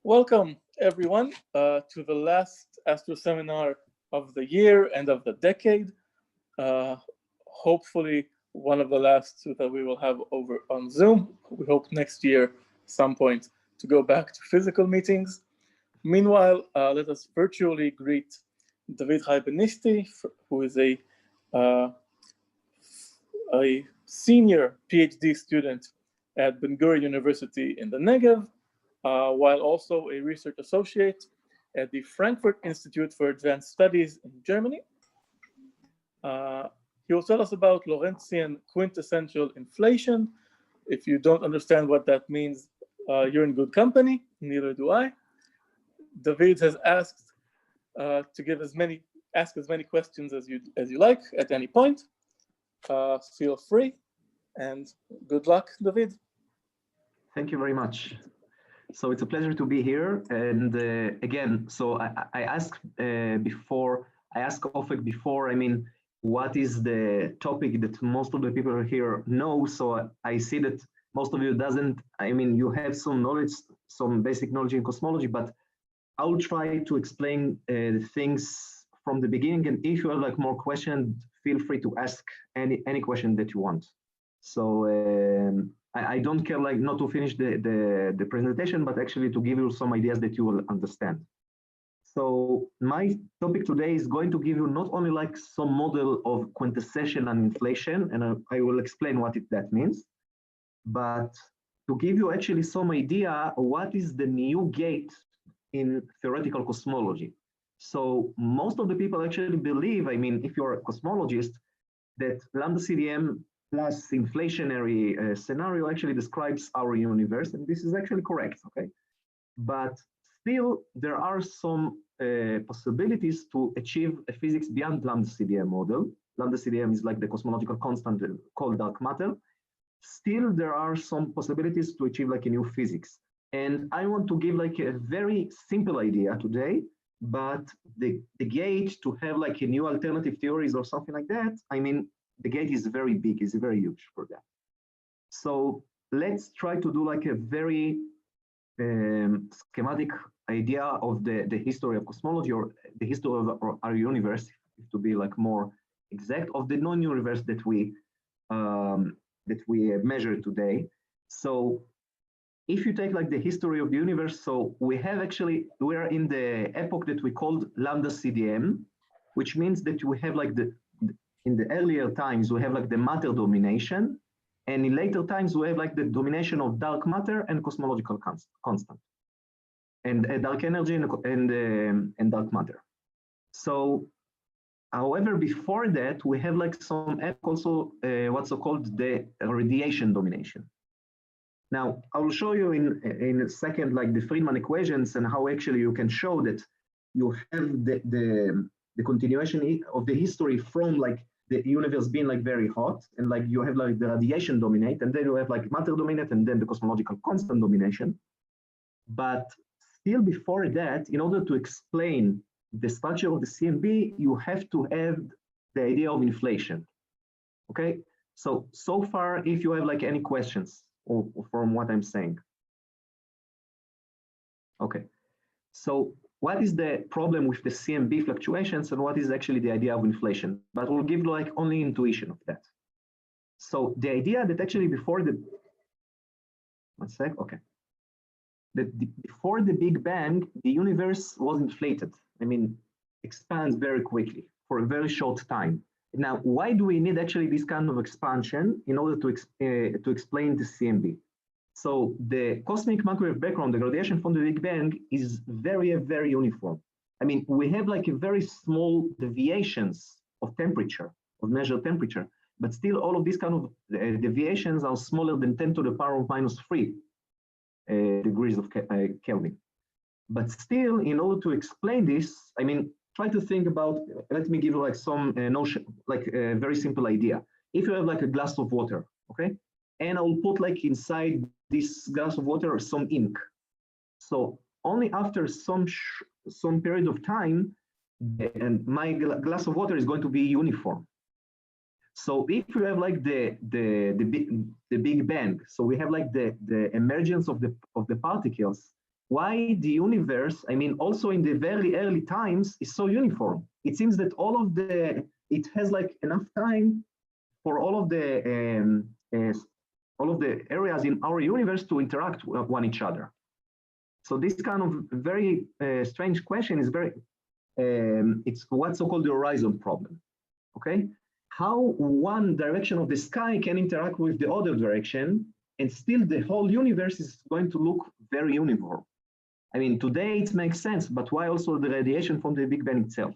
Welcome, everyone, to the last Astro seminar of the year and of the decade. Hopefully, one of the last that we will have over on Zoom. We hope next year, some point, to go back to physical meetings. Meanwhile, let us virtually greet David Benisty, who is a senior PhD student at Ben-Gurion University in the Negev, while also a research associate at the Frankfurt Institute for Advanced Studies in Germany. He will tell us about Lorentzian quintessential inflation. If you don't understand what that means, you're in good company, neither do I. David has asked to ask as many questions as you like at any point. Feel free, and good luck, David. Thank you very much. So it's a pleasure to be here. And again, so I asked Ofek before, what is the topic that most of the people here know? So I see that most of you doesn't, you have some knowledge, some basic knowledge in cosmology, but I'll try to explain the things from the beginning. And if you have like more questions, feel free to ask any question that you want. So I don't care like not to finish the presentation, but actually to give you some ideas that you will understand. So my topic today is going to give you not only like some model of quintessential and inflation, and I will explain what that means, but to give you actually some idea what is the new gate in theoretical cosmology. So most of the people actually believe, if you're a cosmologist, that lambda CDM plus inflationary scenario actually describes our universe, and this is actually correct, okay? But still, there are some possibilities to achieve a physics beyond lambda CDM model. Lambda CDM is like the cosmological constant called dark matter. Still, there are some possibilities to achieve like a new physics. And I want to give like a very simple idea today, but the gate to have like a new alternative theories or something like that, the gate is very big, is very huge for that. So let's try to do like a very schematic idea of the history of cosmology, or the history of our universe, to be like more exact, of the known universe that we measure today. So if you take like the history of the universe, so we're in the epoch that we called lambda CDM, which means that we have like in the earlier times, we have like the matter domination, and in later times, we have like the domination of dark matter and cosmological constant, and dark energy and dark matter. So, however, before that, we have like some also what's called the radiation domination. Now, I will show you in a second like the Friedman equations and how actually you can show that you have the continuation of the history from like the universe being like very hot, and like you have like the radiation dominate, and then you have like matter dominate, and then the cosmological constant domination. But still before that, in order to explain the structure of the CMB, you have to have the idea of inflation. Okay, so far, if you have like any questions from what I'm saying. Okay, so what is the problem with the CMB fluctuations, and what is actually the idea of inflation? But we'll give like only intuition of that. So the idea that actually before the, before the Big Bang, the universe was inflated. Expands very quickly for a very short time. Now, why do we need actually this kind of expansion in order to explain the CMB? So the cosmic microwave background, the radiation from the Big Bang, is very, very uniform. We have like a very small deviations of temperature, of measured temperature, but still all of these kind of deviations are smaller than 10 to the power of -3 degrees of Kelvin. But still, in order to explain this, try to think about, let me give you like some notion, like a very simple idea. If you have like a glass of water, okay? And I will put like inside this glass of water some ink. So only after some period of time, and my glass of water is going to be uniform. So if you have like the Big Bang, so we have like the emergence of the particles, why the universe, I mean, also in the very early times, is so uniform. It seems that it has like enough time for all of the areas in our universe to interact with one each other. So this kind of very strange question is it's what's so-called the horizon problem, okay? How one direction of the sky can interact with the other direction, and still the whole universe is going to look very uniform. I mean, today it makes sense, but why also the radiation from the Big Bang itself?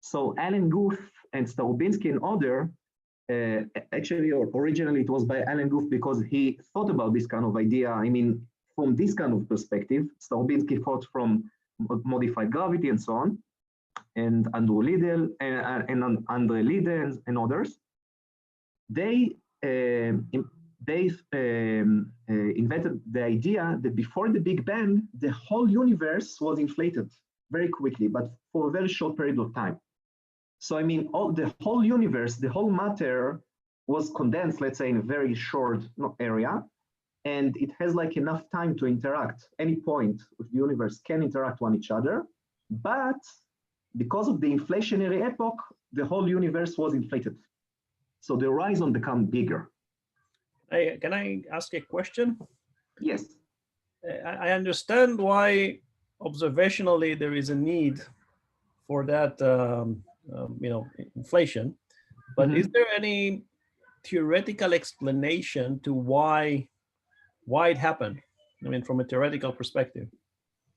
So Alan Guth and Starobinsky and other, actually, originally it was by Alan Guth because he thought about this kind of idea. I mean, from this kind of perspective, Starobinsky thought from modified gravity and so on, and Andrew Liddell and Andre Liddell and others. They invented the idea that before the Big Bang, the whole universe was inflated very quickly, but for a very short period of time. So, I mean, the whole universe, the whole matter was condensed, let's say, in a very short area, and it has like enough time to interact. Any point of the universe can interact with each other, but because of the inflationary epoch, the whole universe was inflated. So the horizon became bigger. Can I ask a question? Yes. I understand why observationally there is a need for that, inflation, but is there any theoretical explanation to why it happened? I mean, from a theoretical perspective.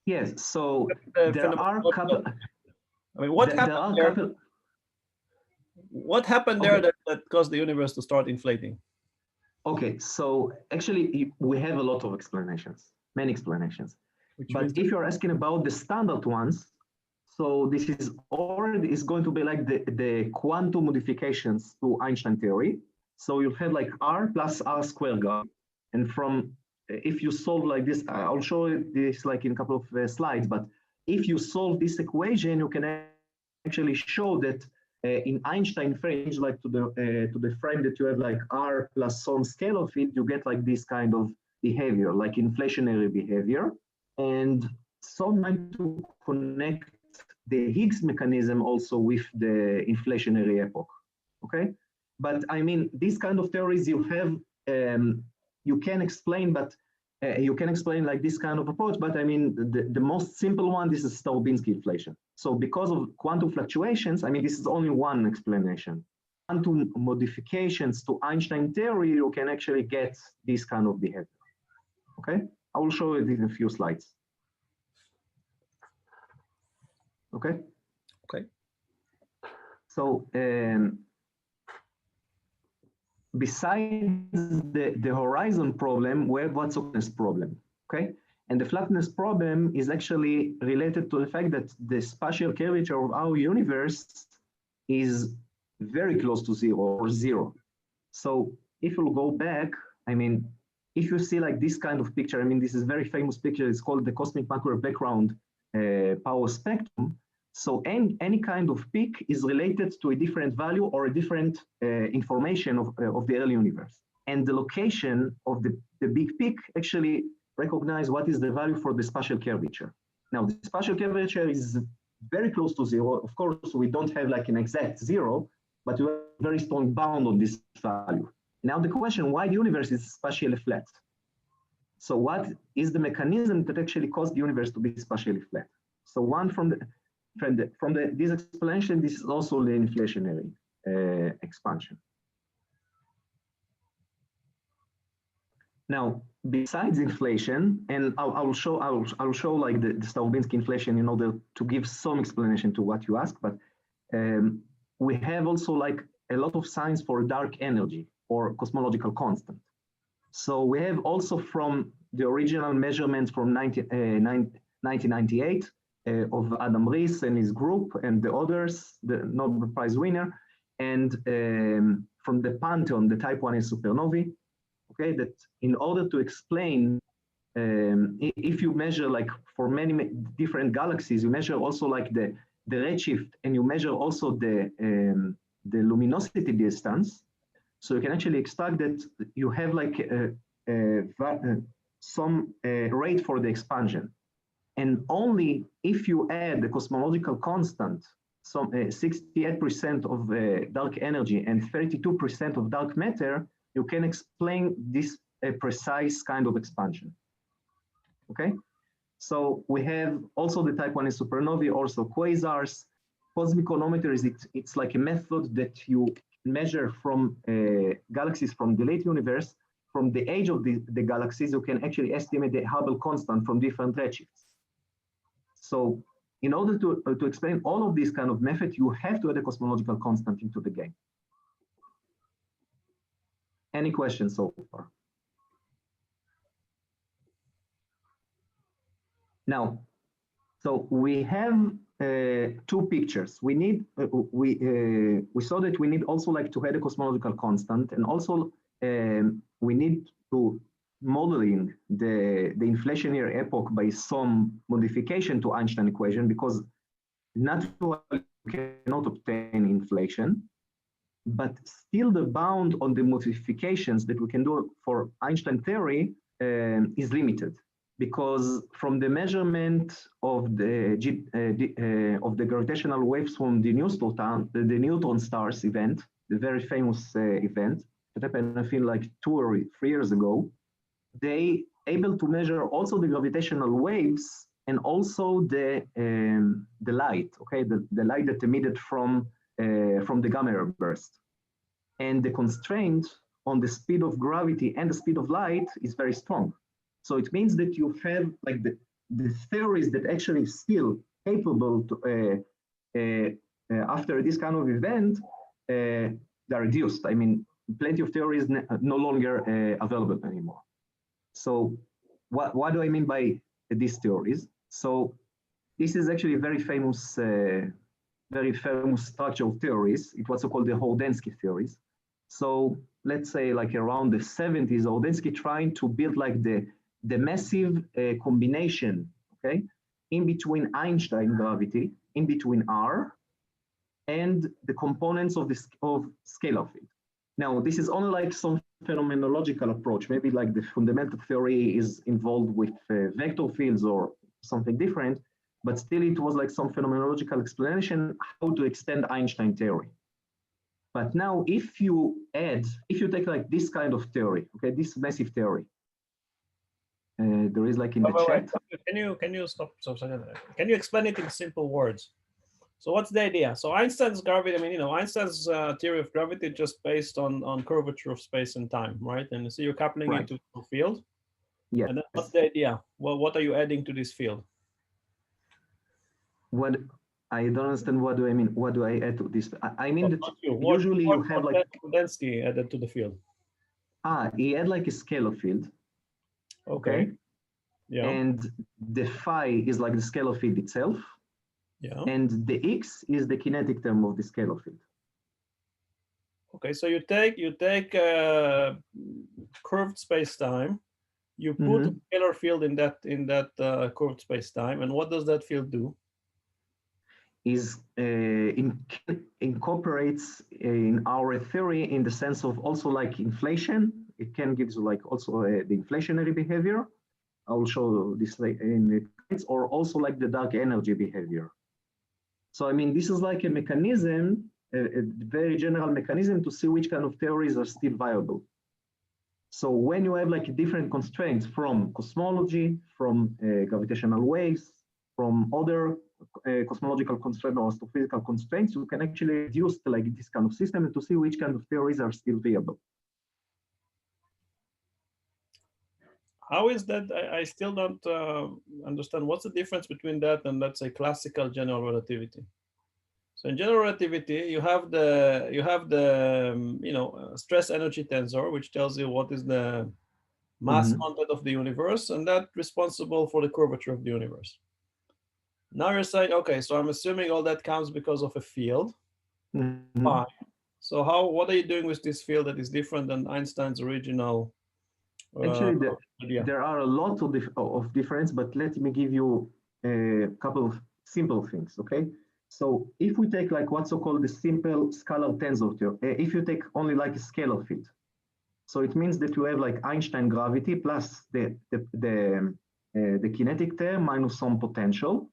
Yes. So there are a couple. I mean, what happened there? What happened there that caused the universe to start inflating? Okay, so actually we have a lot of explanations, many explanations. But if you're asking about the standard ones, so this is going to be like the quantum modifications to Einstein theory. So you'll have like R plus R squared gravity. And if you solve like this, I'll show you this like in a couple of slides, but if you solve this equation, you can actually show that in Einstein range, like to the frame that you have like R plus some scalar field, you get like this kind of behavior, like inflationary behavior. And some trying to connect the Higgs mechanism also with the inflationary epoch, okay? But I mean, these kind of theories you have, you can explain, but you can explain like this kind of approach, but I mean, the most simple one, this is Starobinsky inflation. So because of quantum fluctuations, I mean, this is only one explanation. Quantum modifications to Einstein theory, you can actually get this kind of behavior, okay? I will show you this in a few slides. Okay? Okay. So, besides the horizon problem, we have what's flatness problem, okay? And the flatness problem is actually related to the fact that the spatial curvature of our universe is very close to zero or zero. So if you'll go back, I mean, if you see like this kind of picture, I mean, this is a very famous picture, it's called the cosmic macro background power spectrum. So any kind of peak is related to a different value or a different information of the early universe. And the location of the big peak actually recognize what is the value for the spatial curvature. Now, the spatial curvature is very close to zero. Of course, we don't have like an exact zero, but we have a very strong bound on this value. Now, the question, why the universe is spatially flat? So what is the mechanism that actually caused the universe to be spatially flat? So one from this explanation, this is also the inflationary expansion. Now, besides inflation, and I'll show like the Starobinsky inflation in order to give some explanation to what you asked, but we have also like a lot of signs for dark energy or cosmological constant. So we have also from the original measurements from 1998 of Adam Rees and his group and the others, the Nobel Prize winner, and from the Pantheon, the type 1a supernovae, okay, that in order to explain, if you measure like for many different galaxies, you measure also like the redshift and you measure also the luminosity distance. So you can actually extract that you have like some rate for the expansion. And only if you add the cosmological constant, some 68% of dark energy and 32% of dark matter, you can explain this precise kind of expansion. Okay, so we have also the type 1a supernovae, also quasars. Cosmiconometer is it's like a method that you measure from galaxies from the late universe. From the age of the galaxies, you can actually estimate the Hubble constant from different redshifts. So in order to explain all of these kind of methods, you have to add a cosmological constant into the game. Any questions so far? Now, so we have two pictures. We need we saw that we need also like to add a cosmological constant, and also we need to modeling the inflationary epoch by some modification to Einstein equation, because naturally you cannot obtain inflation, but still the bound on the modifications that we can do for Einstein theory is limited, because from the measurement of the gravitational waves from the neutron stars event, the very famous event that happened, I feel like 2 or 3 years ago, they able to measure also the gravitational waves and also the light, okay, the light that emitted from the gamma ray burst. And the constraint on the speed of gravity and the speed of light is very strong. So it means that you have like the theories that actually still capable to, after this kind of event, they're reduced. I mean, plenty of theories no longer available anymore. So what do I mean by these theories? So this is actually a very famous structure of theories. It was called the Hordensky theories. So let's say like around the 70s, Hordensky trying to build like the massive combination, okay, in between Einstein gravity, in between R, and the components of scalar field. Now, this is only like some phenomenological approach. Maybe like the fundamental theory is involved with vector fields or something different, but still it was like some phenomenological explanation how to extend Einstein theory. But now if you take like this kind of theory, okay, this massive theory, there is like in the chat. Can you stop? Can you explain it in simple words? So what's the idea? So Einstein's gravity, I mean, you know, Einstein's theory of gravity is just based on curvature of space and time, right? And so you're coupling Right. it to a field. Yes. And then what's the idea? Well, what are you adding to this field? What I don't understand. What do I mean? What do I add to this? I mean that usually you have like density added to the field. He had like a scalar field. Okay. Yeah. And the phi is like the scalar field itself. Yeah. And the x is the kinetic term of the scalar field. Okay, so you take curved space-time, you put a scalar field in that curved space-time, and what does that field do? Is incorporates in our theory in the sense of also like inflation. It can give you like also the inflationary behavior. I will show this in the slides, or also like the dark energy behavior. So I mean, this is like a mechanism, a very general mechanism to see which kind of theories are still viable. So when you have like different constraints from cosmology, from gravitational waves, from other cosmological constraints or astrophysical constraints, you can actually reduce like this kind of system and to see which kind of theories are still viable. How is that? I still don't understand. What's the difference between that and, let's say, classical general relativity? So in general relativity, you have the stress energy tensor, which tells you what is the mass content of the universe, and that's responsible for the curvature of the universe. Now you're saying, okay, so I'm assuming all that counts because of a field. Fine. So what are you doing with this field that is different than Einstein's original? Actually, there are a lot of difference, but let me give you a couple of simple things, okay? So if we take like what's so-called the simple scalar tensor theory, if you take only like a scalar field, So it means that you have like Einstein gravity plus the kinetic term minus some potential.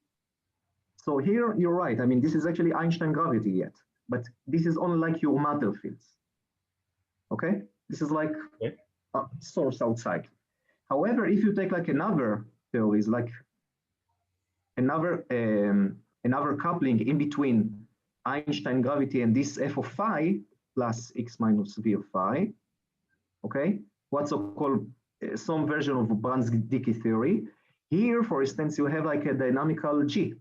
So here you're right. I mean, this is actually Einstein gravity yet, but this is only like your matter fields. Okay, this is like a source outside. However, if you take like another theories, like another coupling in between Einstein gravity and this f of phi plus x minus v of phi, okay, what's called some version of Brans-Dicke theory. Here, for instance, you have like a dynamical G,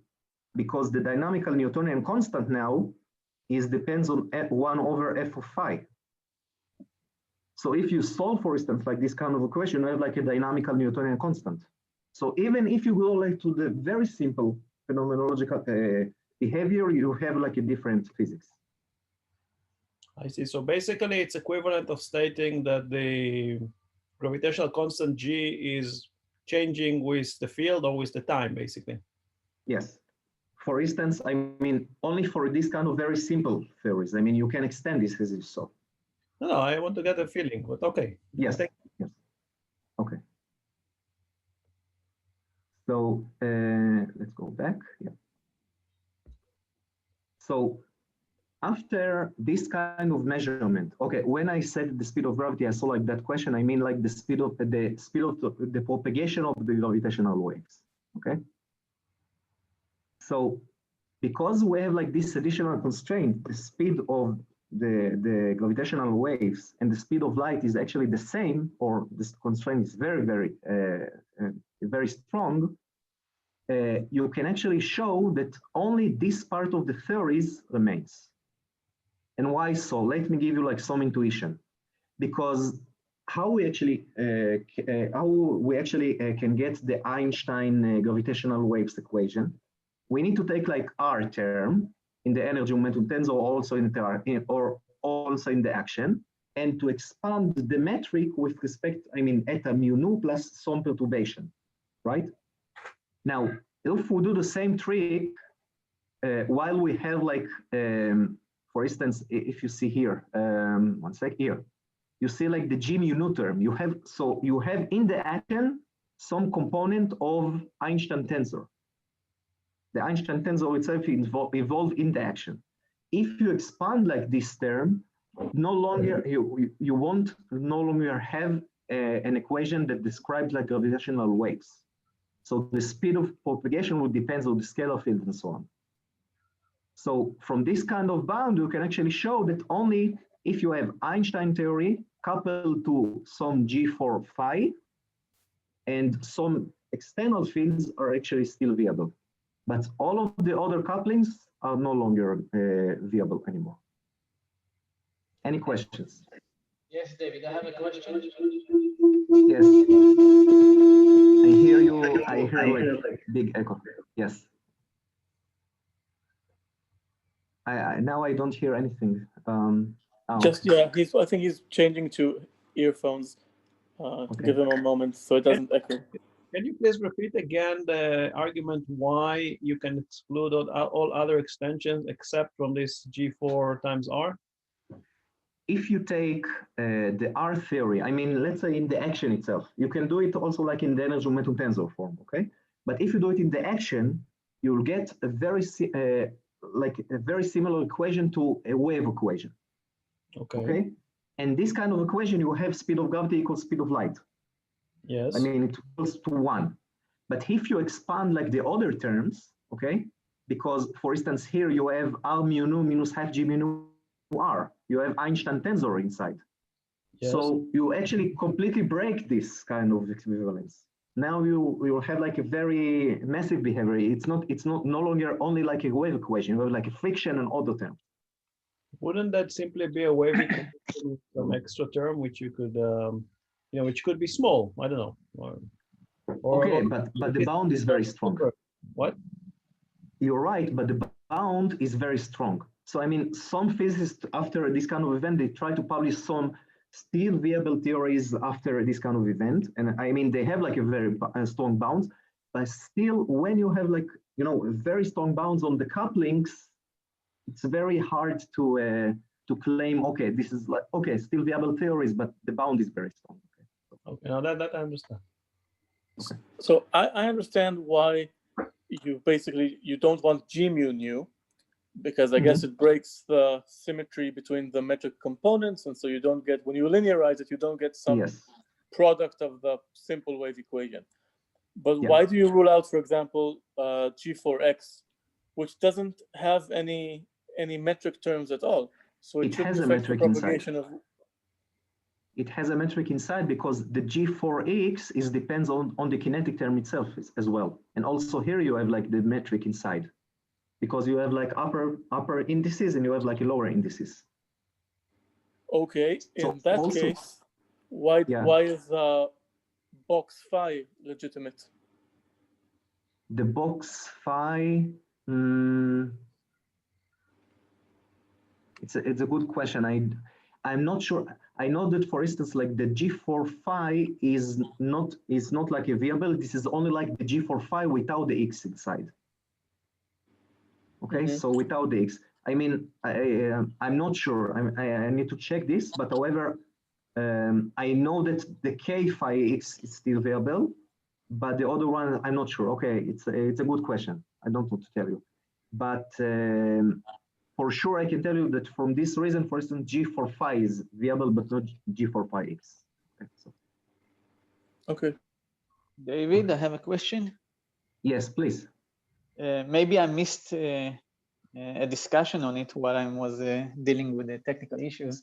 because the dynamical Newtonian constant now depends on 1 over f of phi. So if you solve, for instance, like this kind of equation, you have like a dynamical Newtonian constant. So even if you go like to the very simple phenomenological behavior, you have like a different physics. I see. So basically, it's equivalent of stating that the gravitational constant G is changing with the field or with the time, basically. Yes. For instance, I mean, only for this kind of very simple theories. I mean, you can extend this as you saw. No, I want to get a feeling, but okay. Yes. Yes. Okay. So let's go back. Yeah. So after this kind of measurement, okay, when I said the speed of gravity, I saw like that question. I mean like the speed of the propagation of the gravitational waves. Okay. So because we have like this additional constraint, the speed of the gravitational waves and the speed of light is actually the same, or this constraint is very, very strong, you can actually show that only this part of the theories remains. And why so? Let me give you like some intuition. Because how we actually can get the Einstein gravitational waves equation, we need to take like R term in the energy momentum tensor, also in the action, and to expand the metric with respect, I mean, eta mu nu plus some perturbation, right? Now, if we do the same trick, while we have like, for instance, if you see here, one sec here, you see like the G mu nu term. You have in the action some component of Einstein tensor. The Einstein tensor itself evolved in the action. If you expand like this term, no longer you won't no longer have an equation that describes like gravitational waves. So the speed of propagation would depend on the scalar field and so on. So from this kind of bound, you can actually show that only if you have Einstein theory coupled to some G for phi, and some external fields are actually still viable. But all of the other couplings are no longer viable anymore. Any questions? Yes, David, I have a question. Yes. I hear you. I hear like big echo. Yes. Now I don't hear anything. Just yeah, I think he's changing to earphones. Okay. Give him a moment so it doesn't echo. Can you please repeat again the argument why you can exclude all other extensions except from this G4 times R? If you take the R theory, I mean, let's say in the action itself, you can do it also like in the energy momentum tensor form, okay? But if you do it in the action, you'll get a very similar equation to a wave equation. Okay. And this kind of equation, you have speed of gravity equals speed of light. Yes. I mean, it equals to 1. But if you expand like the other terms, okay, because for instance, here you have R mu nu minus half G mu nu R. You have Einstein tensor inside. Yes. So you actually completely break this kind of equivalence. Now you will have like a very massive behavior. It's no longer only like a wave equation. You have like a friction and other terms. Wouldn't that simply be a wave equation with some extra term which you could, which could be small? I don't know. Okay, but the bound is very strong. What? You're right, but the bound is very strong. So I mean, some physicists after this kind of event, they try to publish some still viable theories after this kind of event. And I mean, they have like a very strong bounds, but still when you have like, very strong bounds on the couplings, it's very hard to to claim, okay, this is like, okay, still viable theories, but the bound is very strong. Okay, now that I understand. Okay. So I understand why you don't want G mu nu, because I guess it breaks the symmetry between the metric components, and so you don't get, when you linearize it, you don't get some product of the simple wave equation. But why do you rule out, for example, G4x, which doesn't have any metric terms at all? So it has a metric inside. It has a metric inside because the G4x depends on the kinetic term itself as well. And also here you have like the metric inside, because you have like upper indices and you have like lower indices. Okay, so in that also, case, why is box phi legitimate? The box phi, it's a good question. I'm not sure. I know that, for instance, like the G4 phi is not like a viable. This is only like the G4 phi without the x inside. Okay, so without the x. I mean, I'm not sure. I need to check this. But however, I know that the K phi x is still viable, but the other one I'm not sure. Okay, it's a good question. I don't want to tell you, but for sure I can tell you that from this reason, for instance, G4 phi is viable, but not G4 phi x. Okay. David, I have a question. Yes, please. Maybe I missed a discussion on it while I was dealing with the technical issues,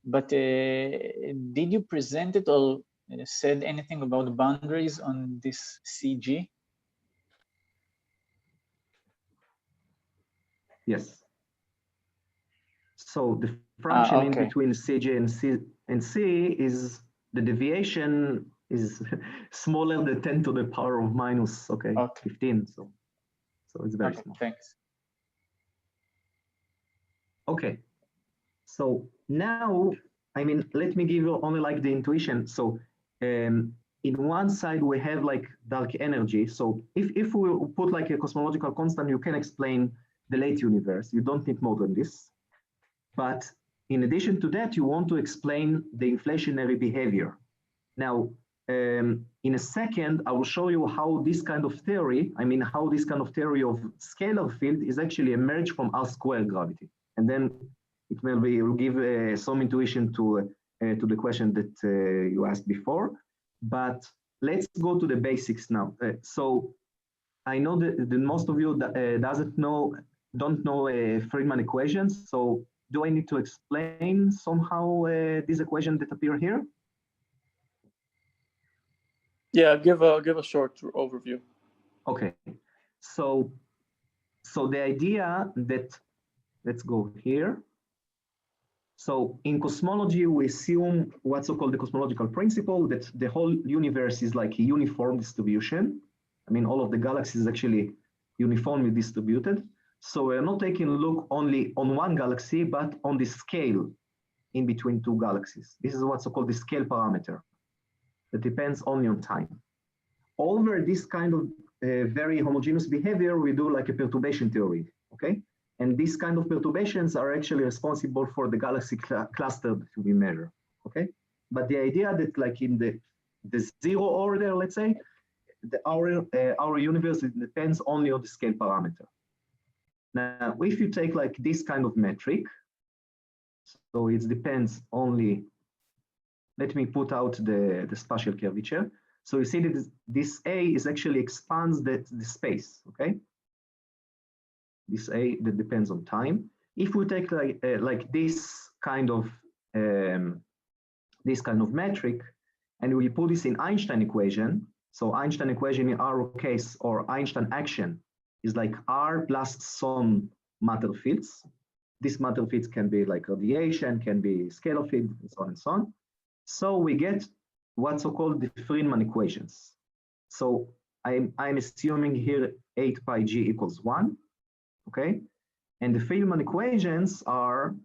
but did you present it or said anything about the boundaries on this CG? Yes. So the function in okay. between CJ and C is the deviation is smaller than 10 to the power of minus 15. So it's very small. Thanks. Okay. So now, I mean, let me give you only like the intuition. So in one side we have like dark energy. So if we put like a cosmological constant, you can explain the late universe. You don't need more than this. But in addition to that, you want to explain the inflationary behavior. Now, in a second, I will show you how this kind of theory, how this kind of theory of scalar field is actually emerged from R² gravity. And then it will give some intuition to the question that you asked before. But let's go to the basics now. So I know that most of you don't know Friedman equations. So do I need to explain somehow this equation that appear here? Yeah, give a short overview. Okay, so the idea that, let's go here. So in cosmology, we assume what's so-called the cosmological principle, that the whole universe is like a uniform distribution. All of the galaxies actually uniformly distributed. So we're not taking a look only on one galaxy, but on the scale in between two galaxies. This is what's so-called the scale parameter that depends only on time. Over this kind of very homogeneous behavior, we do like a perturbation theory, okay? And these kind of perturbations are actually responsible for the galaxy cluster that we measure, okay? But the idea that like in the zero order, let's say, our universe depends only on the scale parameter. Now, if you take like this kind of metric, so it depends only, let me put out the spatial curvature. So you see that this A is actually expands the space, okay? This A that depends on time. If we take like this kind of metric, and we put this in Einstein equation, so Einstein equation in our case, or Einstein action, is like R plus some matter fields. These matter fields can be like radiation, can be scalar field, and so on and so on. So we get what's so-called the Friedman equations. So I'm assuming here 8 pi g equals 1, okay? And the Friedman equations are,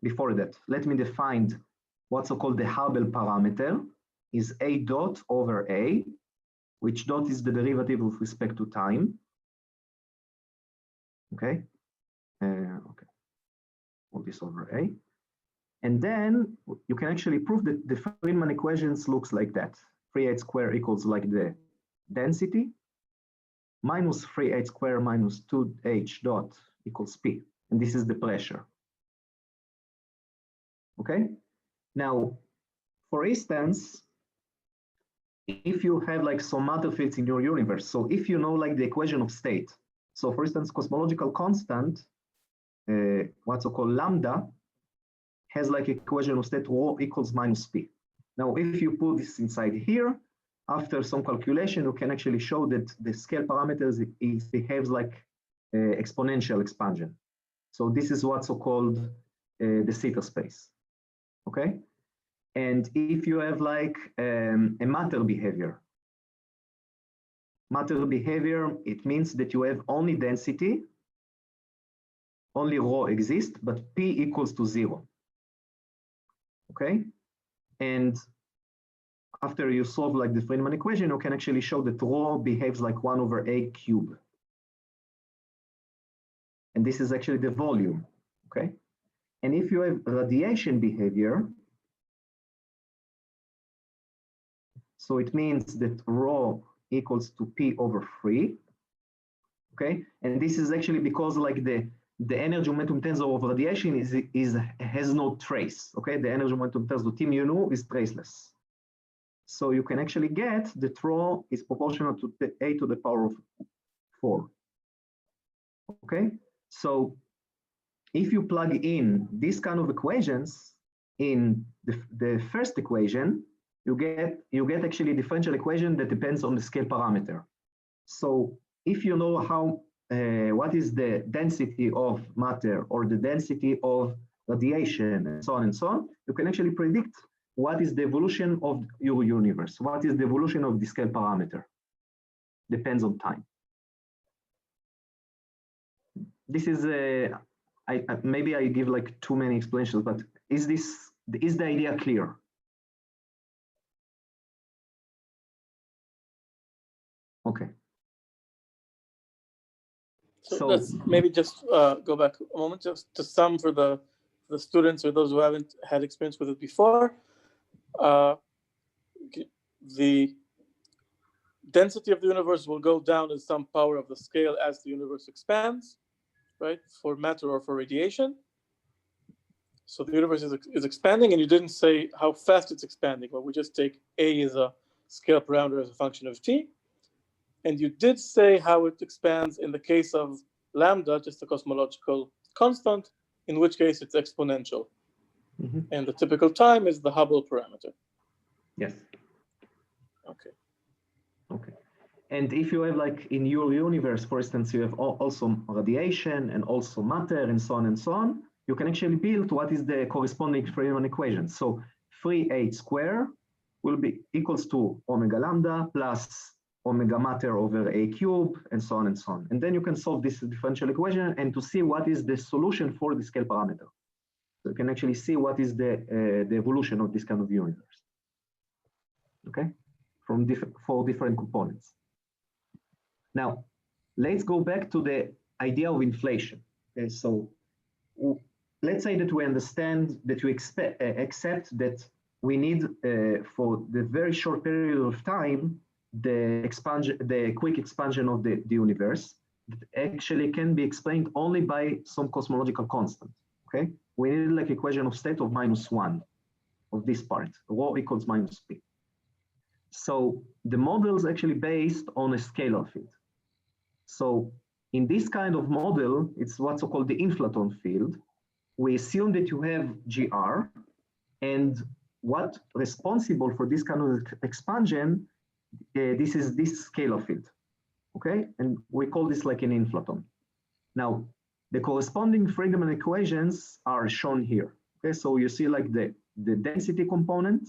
before that, let me define what's so-called the Hubble parameter is A dot over A, which dot is the derivative with respect to time, okay? Okay. all this over A. And then you can actually prove that the Friedman equations looks like that. 3h squared equals like the density minus 3h squared minus 2h dot equals P. And this is the pressure. Okay? Now, for instance, if you have like some matter fields in your universe, so if you know like the equation of state, so for instance, cosmological constant, what's called lambda, has like equation of state rho equals minus P. Now, if you put this inside here, after some calculation, you can actually show that the scale parameters, it behaves like exponential expansion. So this is what's called the zeta space, okay? And if you have like a matter behavior, it means that you have only density, only rho exists, but P equals to 0. Okay, and after you solve like the Friedman equation, you can actually show that rho behaves like 1 over A cubed. And this is actually the volume, okay? And if you have radiation behavior, so it means that rho equals to P over 3, okay? And this is actually because like the energy momentum tensor of radiation has no trace, okay? The energy momentum tensor T mu nu is traceless. So you can actually get that rho is proportional to the A to the power of 4, okay? So if you plug in these kind of equations in the first equation, you get actually a differential equation that depends on the scale parameter. So if you know how what is the density of matter or the density of radiation and so on, you can actually predict what is the evolution of your universe, what is the evolution of the scale parameter. Depends on time. This is maybe I give like too many explanations, but is the idea clear? Okay. So let's maybe just go back a moment, just to sum for the students or those who haven't had experience with it before. The density of the universe will go down as some power of the scale as the universe expands, right? For matter or for radiation. So the universe is expanding, and you didn't say how fast it's expanding. Well, we just take A as a scale parameter as a function of T. And you did say how it expands in the case of lambda, just a cosmological constant, in which case it's exponential. Mm-hmm. And the typical time is the Hubble parameter. Yes. Okay. Okay. And if you have like in your universe, for instance, you have also radiation and also matter and so on, you can actually build what is the corresponding Friedman equation. So 3h squared will be equals to omega lambda plus omega matter over A cube and so on. And then you can solve this differential equation and to see what is the solution for the scale parameter. So you can actually see what is the evolution of this kind of universe. Okay, from four different components. Now, let's go back to the idea of inflation. Okay, so let's say that we understand that we accept that we need for the very short period of time the quick expansion of the universe that actually can be explained only by some cosmological constant. Okay, we need like equation of state of -1 of this part, rho equals minus P. So the model is actually based on a scalar field. So in this kind of model, it's what's called the inflaton field. We assume that you have GR, and what responsible for this kind of expansion, this is this scalar field, okay? And we call this like an inflaton. Now, the corresponding Friedman equations are shown here, okay? So you see like the density component,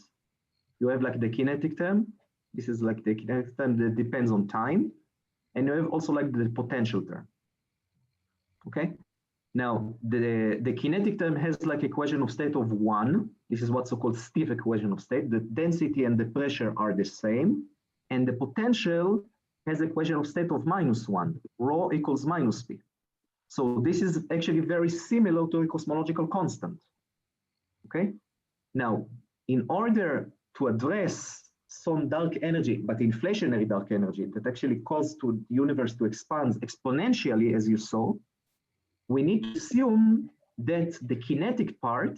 you have like the kinetic term. This is like the kinetic term that depends on time. And you have also like the potential term, okay? Now, the kinetic term has like equation of state of 1. This is what's called stiff equation of state. The density and the pressure are the same. And the potential has equation of state of -1, rho equals -P. So this is actually very similar to a cosmological constant. Okay. Now, in order to address some dark energy, but inflationary dark energy that actually caused the universe to expand exponentially, as you saw, we need to assume that the kinetic part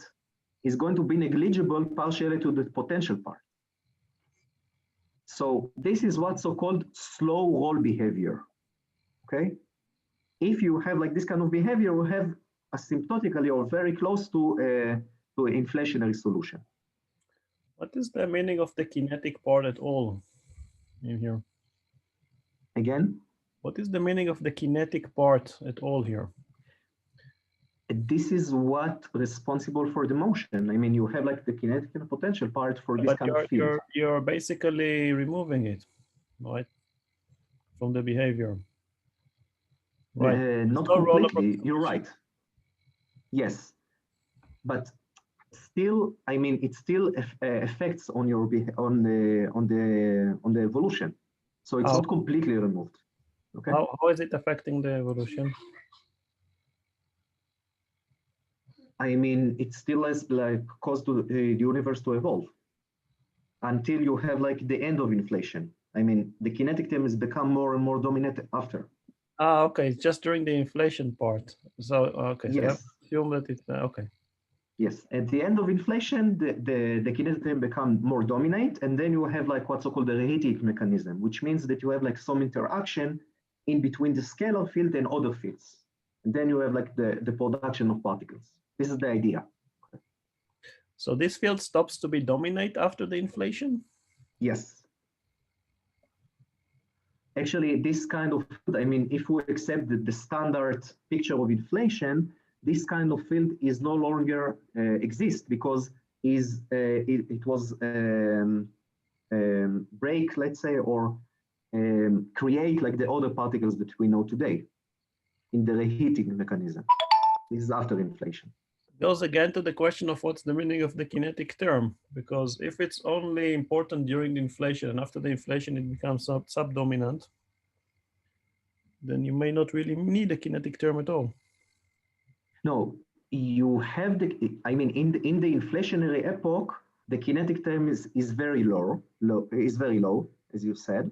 is going to be negligible partially to the potential part. So this is what's so-called slow roll behavior, okay? If you have like this kind of behavior, you have asymptotically or very close to an inflationary solution. What is the meaning of the kinetic part at all in here? Again? What is the meaning of the kinetic part at all here? This is what responsible for the motion. I mean, you have like the kinetic and potential part for this kind of field. You're basically removing it, right? From the behavior. Right. Not completely, you're right. Yes, but still, I mean, it still affects on your on the evolution. So it's not completely removed. Okay. How is it affecting the evolution? I mean, it still has like caused the universe to evolve until you have like the end of inflation. I mean, the kinetic term has become more and more dominant after. Okay, just during the inflation part. So okay, so yes. Assume that it's okay. Yes, at the end of inflation, the kinetic term become more dominant, and then you have like what's called the reheating mechanism, which means that you have like some interaction in between the scalar field and other fields. And then you have like the production of particles. This is the idea. So this field stops to be dominant after the inflation? Yes. Actually, this kind of, I mean, if we accept the standard picture of inflation, this kind of field is no longer exist because it was break, let's say, or create like the other particles that we know today in the reheating mechanism. This is after inflation. Goes again to the question of what's the meaning of the kinetic term, because if it's only important during the inflation and after the inflation it becomes subdominant, then you may not really need a kinetic term at all. No, you have the, I mean, in the inflationary epoch, the kinetic term is very low, as you said,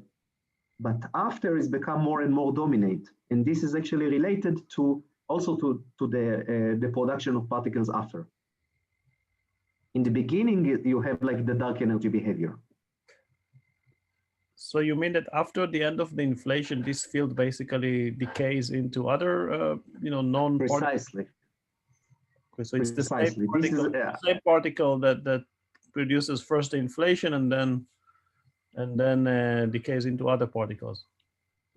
but after it's become more and more dominant. And this is actually related to also to the production of particles after. In the beginning, you have like the dark energy behavior. So you mean that after the end of the inflation, this field basically decays into other, non. Precisely. Okay, so it's the same particle that produces first the inflation and then decays into other particles.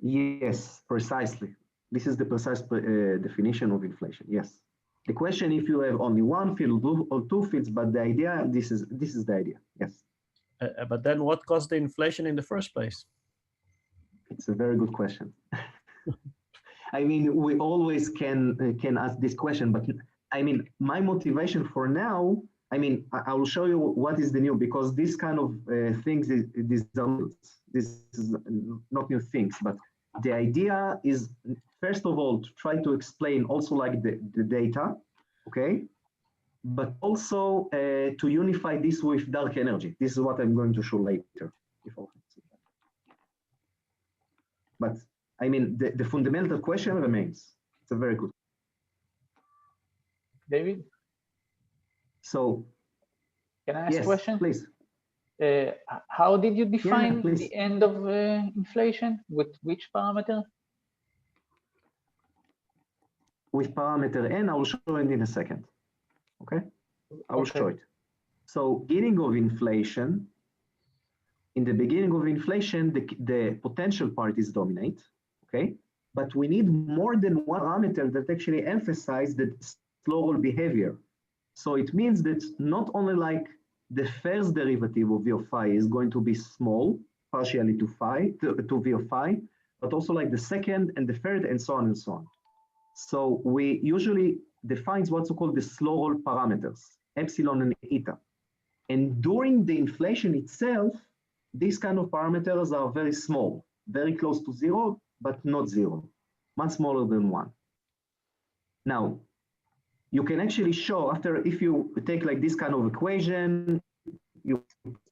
Yes, precisely. This is the precise definition of inflation. Yes. The question if you have only one field or two fields, but the idea this is the idea. Yes. But then what caused the inflation in the first place? It's a very good question. I mean, we always can ask this question, but I mean, my motivation for now, I mean, I will show you what is the new, because this kind of things, this is not new things, but the idea is, first of all, to try to explain also like the data, okay? But also to unify this with dark energy. This is what I'm going to show later. But I mean, the fundamental question remains. It's a very good. David? So, can I ask a question? Please. How did you define the end of inflation? With which parameter? With parameter n, I will show it in a second. Okay, I will show it. So, beginning of inflation. In the beginning of inflation, the potential part is dominate. Okay, but we need more than one parameter that actually emphasize the slow roll behavior. So it means that not only like the first derivative of v of phi is going to be small, partially to v of phi, but also like the second and the third and so on and so on. So we usually define what's called the slow roll parameters, epsilon and eta. And during the inflation itself, these kind of parameters are very small, very close to zero, but not zero, much smaller than one. Now, you can actually show after, if you take like this kind of equation, you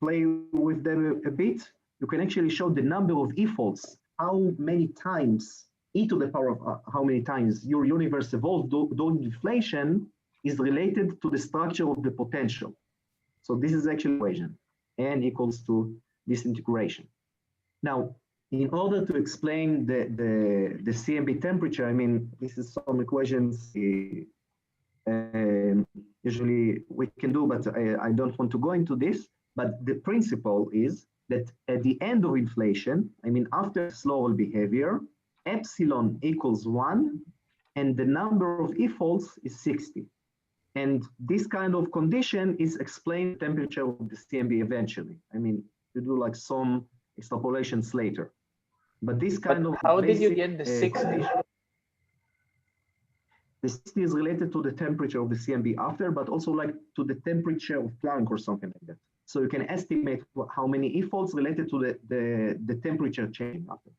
play with them a bit, you can actually show the number of e-faults, how many times, e to the power of how many times your universe evolved during inflation is related to the structure of the potential. So this is actually equation, n equals to this integration. Now, in order to explain the CMB temperature, I mean, this is some equations usually we can do, but I don't want to go into this. But the principle is that at the end of inflation, I mean, after slow behavior, epsilon equals 1, and the number of e-faults is 60. And this kind of condition is explained temperature of the CMB eventually. I mean, you do like some extrapolations later. But this kind of how did you get the 60? The 60 is related to the temperature of the CMB after, but also like to the temperature of Planck or something like that. So you can estimate how many e-faults related to the temperature change after.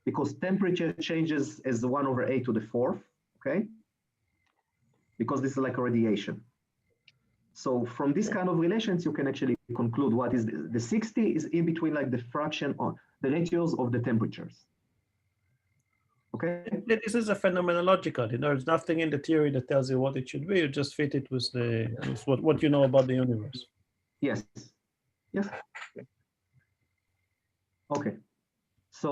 Because temperature changes as 1/8 to the 4th, okay? Because this is like a radiation. So from this kind of relations, you can actually conclude what is the 60 is in between like the fraction of the ratios of the temperatures. Okay. This is a phenomenological. There's nothing in the theory that tells you what it should be. You just fit it with what you know about the universe. Yes. Yes. Okay. So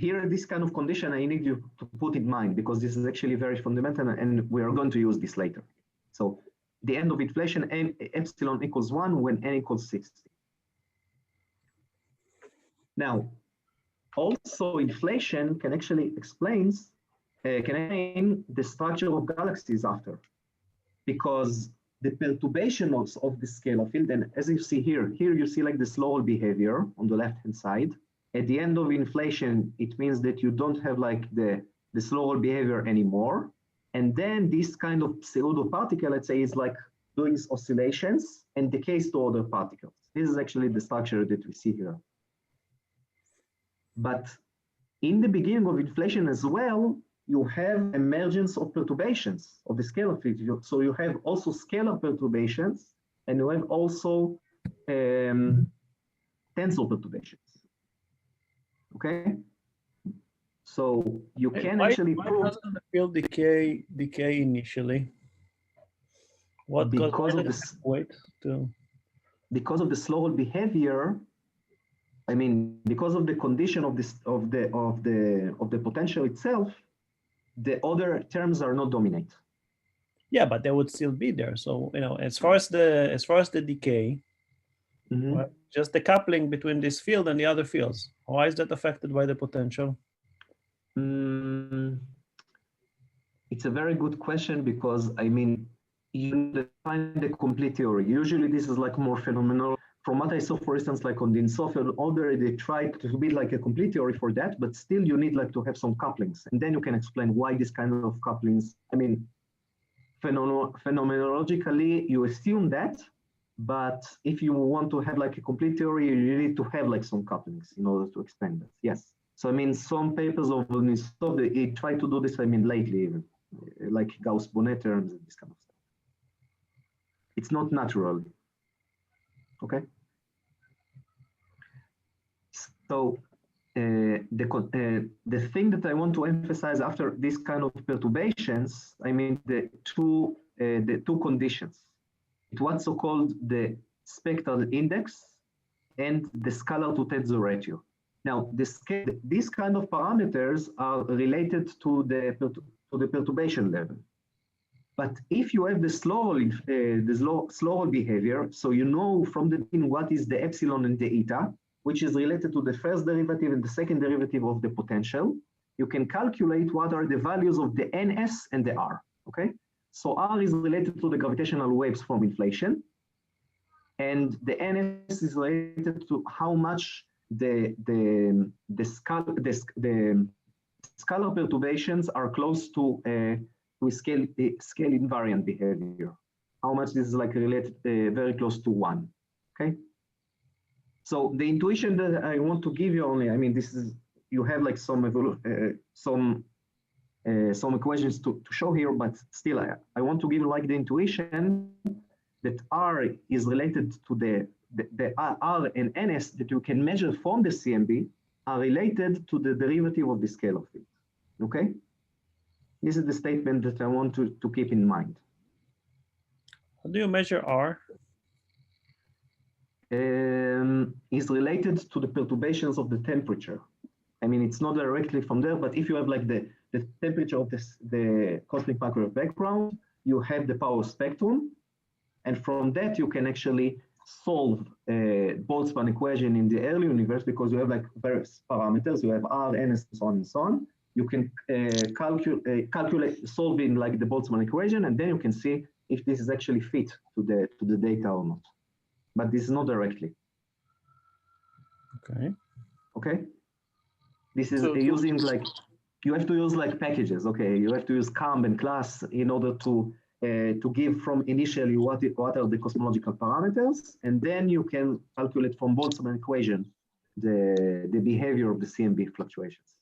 here this kind of condition I need you to put in mind because this is actually very fundamental and we are going to use this later. So the end of inflation, epsilon equals 1 when n equals 60. Now, also inflation can actually explain the structure of galaxies after, because the perturbations of the scalar field, and as you see here you see like the slow behavior on the left-hand side. At the end of inflation, it means that you don't have like the slower behavior anymore. And then this kind of pseudo particle, let's say, is like doing oscillations and decays to other particles. This is actually the structure that we see here. But in the beginning of inflation as well, you have emergence of perturbations of the scalar field. So you have also scalar perturbations, and you have also tensor perturbations. Okay, so you can actually prove. Why doesn't the field decay initially? What because of the wait to? Because of the slower behavior. I mean, because of the condition of the potential itself, the other terms are not dominant. Yeah, but they would still be there. So as far as the decay, right, just the coupling between this field and the other fields. Why is that affected by the potential? It's a very good question because I mean, you define the complete theory. Usually, this is like more phenomenal. From what I saw, for instance, like on the Software order, they tried to build like a complete theory for that, but still you need like to have some couplings. And then you can explain why this kind of couplings, I mean, phenomenologically, you assume that, but if you want to have like a complete theory, you need to have like some couplings in order to explain that. Yes. So, I mean, some papers of Benisty, they try to do this, I mean, lately even, like Gauss-Bonnet terms and this kind of stuff. It's not natural. Okay. So the thing that I want to emphasize after this kind of perturbations, I mean the two conditions. It's what's so called the spectral index and the scalar to tensor ratio. Now, these kind of parameters are related to the perturbation level. But if you have the slower behavior, so you know from the beginning what is the epsilon and the eta, which is related to the first derivative and the second derivative of the potential, you can calculate what are the values of the NS and the R, okay? So R is related to the gravitational waves from inflation, and the NS is related to how much the scalar perturbations are close to scale invariant behavior. How much this is like related very close to 1, okay? So the intuition that I want to give you only, I mean, this is, you have like some some equations to show here, but still I want to give like the intuition that R is related to the R and NS that you can measure from the CMB are related to the derivative of the scalar field, okay? This is the statement that I want to keep in mind. How do you measure R? Is related to the perturbations of the temperature. I mean, it's not directly from there, but if you have like the temperature of the cosmic microwave background, you have the power spectrum, and from that you can actually solve Boltzmann equation in the early universe because you have like various parameters. You have R, N, and so on and so on. You can calculate solving like the Boltzmann equation, and then you can see if this is actually fit to the data or not. But this is not directly. Okay. Okay. This is So using like, you have to use like packages. Okay, you have to use CAMB and class in order to give from initially what are the cosmological parameters, and then you can calculate from Boltzmann equation the behavior of the CMB fluctuations.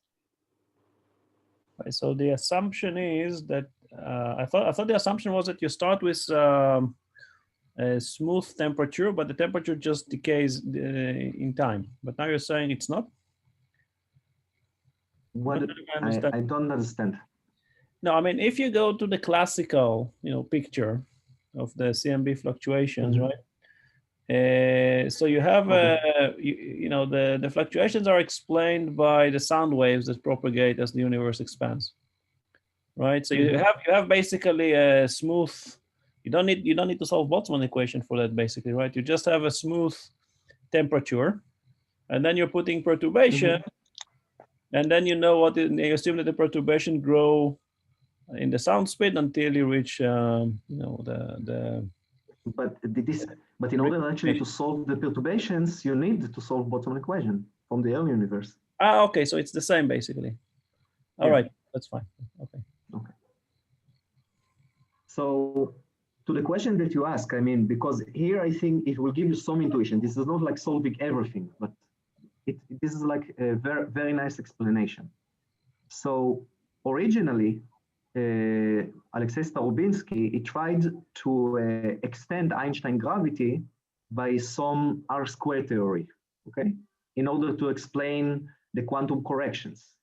Right, so the assumption is that I thought the assumption was that you start with a smooth temperature, but the temperature just decays in time. But now you're saying it's not. What I don't understand. No, I mean, if you go to the classical, picture of the CMB fluctuations, Mhm. right? So you have, the fluctuations are explained by the sound waves that propagate as the universe expands, right? So you have basically a smooth. You don't need to solve Boltzmann equation for that, basically, right? You just have a smooth temperature, and then you're putting perturbation, and then you assume that the perturbation grow in the sound speed until you reach, the. But in order actually to solve the perturbations, you need to solve Boltzmann equation from the early universe. Ah, okay, so it's the same basically. All right, that's fine. Okay. Okay. So to the question that you ask, I mean, because here I think it will give you some intuition. This is not like solving everything, but this is like a very, very nice explanation. So originally, Alexei Starobinsky, he tried to extend Einstein gravity by some R-squared theory, okay? In order to explain the quantum corrections,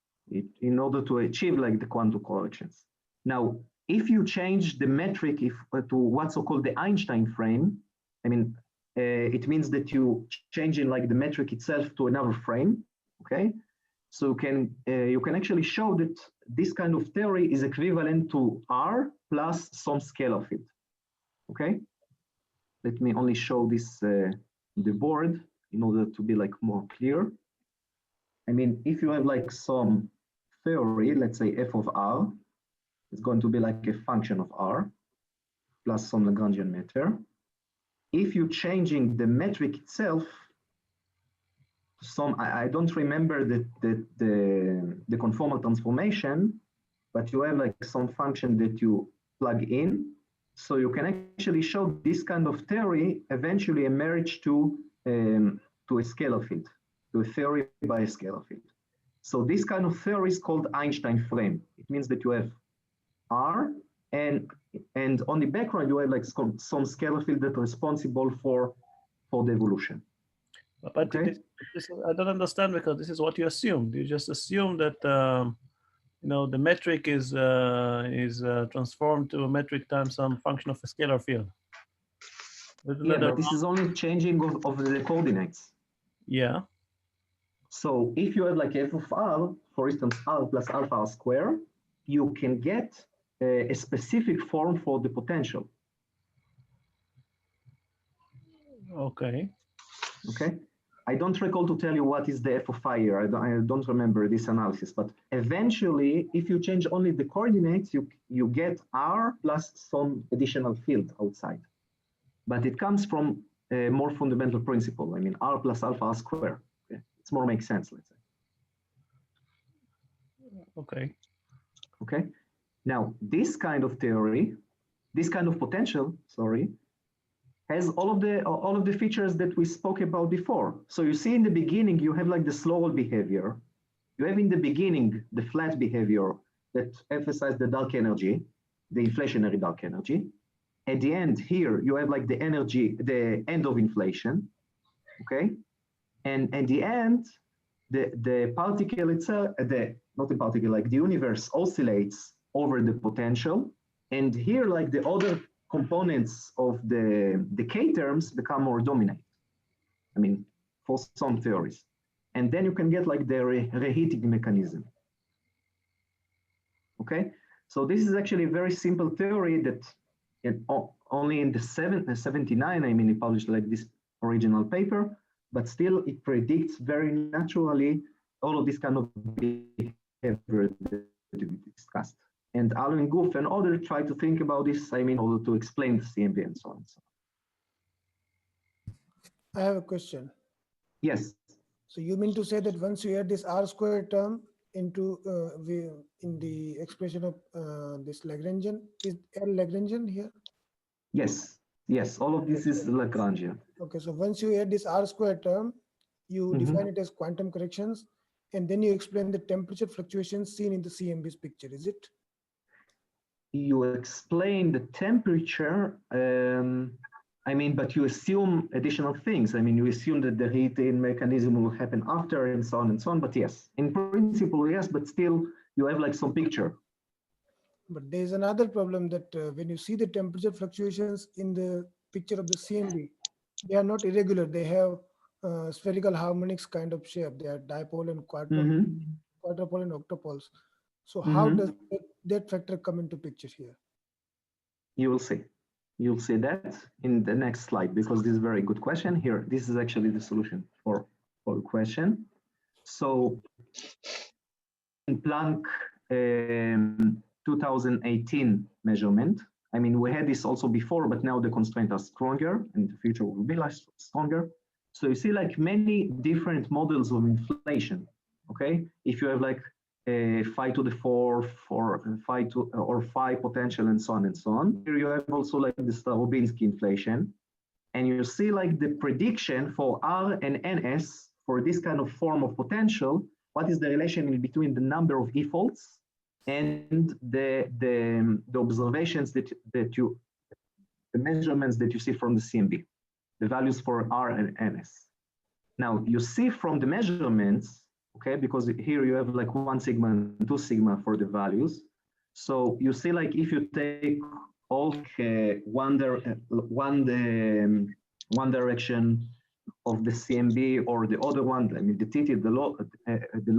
in order to achieve like the quantum corrections. Now, if you change the metric to what's so-called the Einstein frame, I mean, it means that you change in like the metric itself to another frame, okay? So you can actually show that this kind of theory is equivalent to R plus some scalar field, okay? Let me only show this the board in order to be like more clear. I mean, if you have like some theory, let's say f of R, it's going to be like a function of R plus some Lagrangian meter. If you're changing the metric itself, I don't remember the conformal transformation, but you have like some function that you plug in. So you can actually show this kind of theory eventually emerge to a scalar field, to a theory by a scalar field. So this kind of theory is called Einstein frame. It means that you have R and on the background you have like some scalar field that are responsible for the evolution. But okay. I don't understand, because this is what you assumed. You just assume that the metric is transformed to a metric times some function of a scalar field. Yeah, but this is only changing of the coordinates. Yeah. So if you have like f of R, for instance, R plus alpha R square, you can get a specific form for the potential. Okay. Okay. I don't recall to tell you what is the f of I here. I don't remember this analysis, but eventually, if you change only the coordinates, you get R plus some additional field outside. But it comes from a more fundamental principle. I mean, R plus alpha R square. Okay? It's more makes sense, let's say. Okay. Okay. Now, this kind of theory, this kind of potential, sorry, has all of the features that we spoke about before. So you see in the beginning, you have like the slow roll behavior. You have in the beginning, the flat behavior that emphasize the dark energy, the inflationary dark energy. At the end here, you have like the energy, the end of inflation, okay? And at the end, the particle itself, not the particle, like the universe oscillates over the potential. And here, like the other components of the K terms become more dominant. I mean, for some theories. And then you can get like the reheating mechanism. Okay, so this is actually a very simple theory that only in the 79, I mean, he published like this original paper, but still it predicts very naturally all of this kind of behavior that we discussed. And Alan Goof and others try to think about this, I mean, in order to explain the CMB and so on. I have a question. Yes. So you mean to say that once you add this R squared term into in the expression of this Lagrangian, is L Lagrangian here? Yes, yes, all of this is Lagrangian. Okay, so once you add this R squared term, you define it as quantum corrections, and then you explain the temperature fluctuations seen in the CMB's picture, is it? You explain the temperature, I mean, but you assume additional things. I mean, you assume that the heating mechanism will happen after and so on, but yes, in principle, yes, but still you have like some picture. But there's another problem that when you see the temperature fluctuations in the picture of the CMB, they are not irregular. They have spherical harmonics kind of shape. They are dipole and quadrupole and octopoles. So how does that factor come into picture here? You will see. You'll see that in the next slide, because this is a very good question here. This is actually the solution for the question. So in Planck 2018 measurement, I mean, we had this also before, but now the constraints are stronger and the future will be less stronger. So you see like many different models of inflation, okay? If you have like phi to the 4 for phi to or phi potential and so on and so on. Here you have also like the Starobinsky inflation, and you see like the prediction for R and NS for this kind of form of potential. What is the relation in between the number of e-faults and the observations the measurements that you see from the CMB, the values for R and NS. Now you see from the measurements, okay, because here you have like 1 sigma and 2 sigma for the values. So you see like if you take all one direction of the CMB or the other one, I mean the TT, the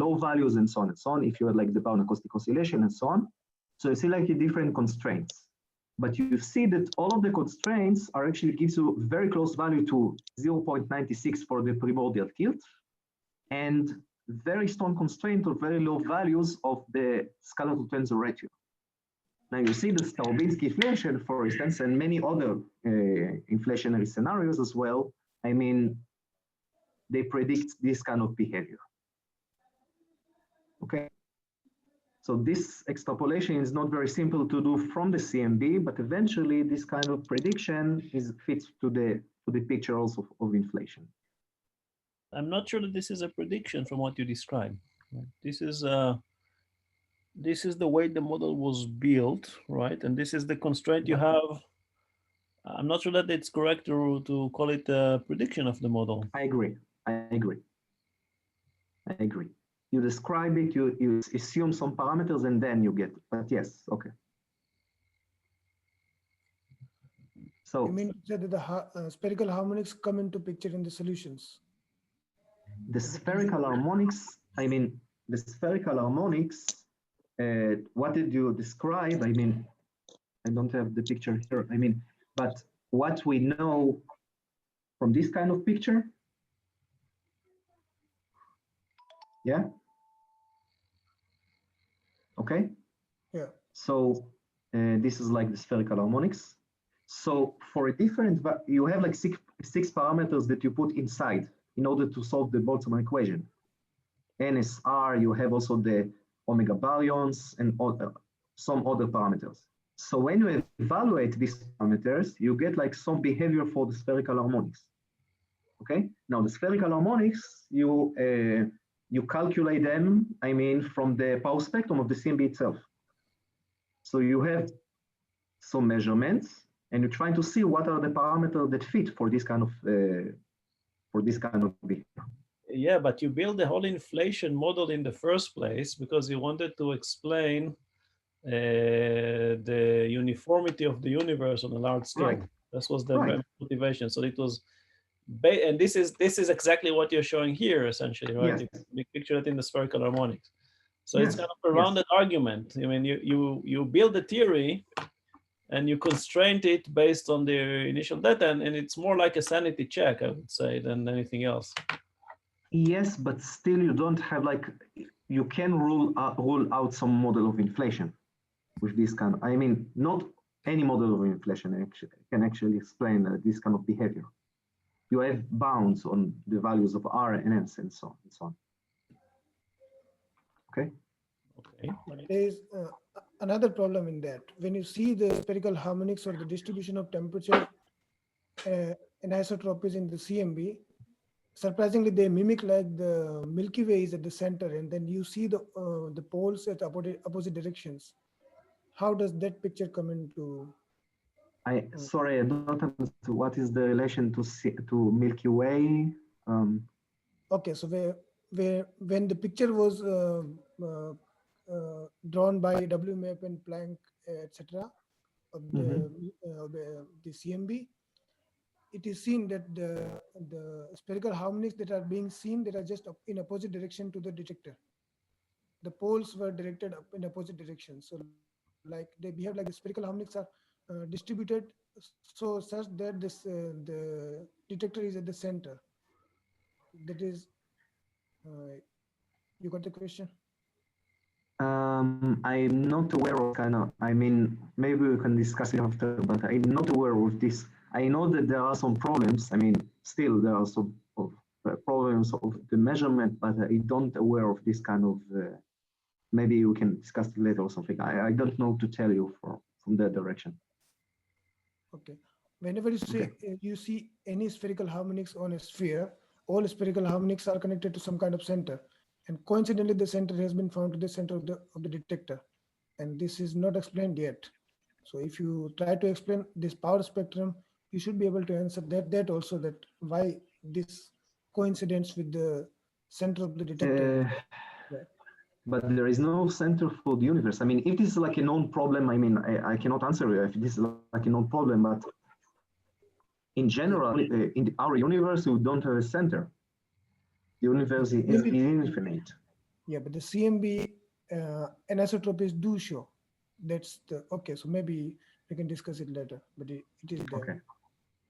low values and so on, if you have like the bound acoustic oscillation and so on. So you see like the different constraints. But you see that all of the constraints are actually gives you very close value to 0.96 for the primordial tilt, and very strong constraint or very low values of the scalar to tensor ratio. Now you see the Starobinsky inflation, for instance, and many other inflationary scenarios as well. I mean, they predict this kind of behavior. Okay. So this extrapolation is not very simple to do from the CMB, but eventually this kind of prediction fits to the picture also of inflation. I'm not sure that this is a prediction from what you described. This is the way the model was built, right? And this is the constraint you have. I'm not sure that it's correct to call it a prediction of the model. I agree. You describe it, you assume some parameters, and then you get, but yes, okay. So you mean to say that the spherical harmonics come into picture in the solutions? The spherical harmonics, I mean, the spherical harmonics, what did you describe? I mean, I don't have the picture here. I mean, but what we know from this kind of picture, yeah? Okay? Yeah. So this is like the spherical harmonics. So for a different, you have like six parameters that you put inside in order to solve the Boltzmann equation. NSR, you have also the omega baryons and some other parameters. So when you evaluate these parameters, you get like some behavior for the spherical harmonics. Okay. Now the spherical harmonics, you calculate them, I mean, from the power spectrum of the CMB itself. So you have some measurements, and you're trying to see what are the parameters that fit for this kind of behavior. Yeah, but you build the whole inflation model in the first place because you wanted to explain the uniformity of the universe on a large scale. Right. This was the Right. motivation. So it was, and this is exactly what you're showing here, essentially, right? Yes. You picture it in the spherical harmonics. So Yes. it's kind of a rounded argument. I mean, you build the theory and you constrain it based on the initial data, and it's more like a sanity check, I would say, than anything else. Yes, but still you don't have like, you can rule out some model of inflation with this kind of, I mean, not any model of inflation can actually explain this kind of behavior. You have bounds on the values of R and S and so on and so on. Okay. Okay. But there is another problem in that. When you see the spherical harmonics or the distribution of temperature anisotropies in the CMB, surprisingly, they mimic like the Milky Way is at the center, and then you see the poles at opposite directions. How does that picture come into? Sorry, I don't understand. What is the relation to Milky Way? Okay, so when the picture was drawn by WMAP and Planck, etc., of the CMB, it is seen that the spherical harmonics that are being seen, that are just in opposite direction to the detector. The poles were directed up in opposite directions. So like they behave like the spherical harmonics are distributed so such that the detector is at the center. That is, you got the question? I'm not aware of kind of, I mean, maybe we can discuss it after, but I'm not aware of this. I know that there are some problems. I mean, still there are some problems of the measurement, but I don't aware of this kind of, maybe we can discuss it later or something. I don't know to tell you from that direction. Okay. Whenever you say you see any spherical harmonics on a sphere, all spherical harmonics are connected to some kind of center. And coincidentally, the center has been found to the center of the detector. And this is not explained yet. So if you try to explain this power spectrum, you should be able to answer that also, that why this coincidence with the center of the detector. But there is no center for the universe. I mean, if this is like a known problem, I mean, I cannot answer you if this is like a known problem, but in general, in our universe, we don't have a center. The universe is infinite. Yeah, but the CMB anisotropies do show. That's the, okay, so maybe we can discuss it later, but it is there. Okay.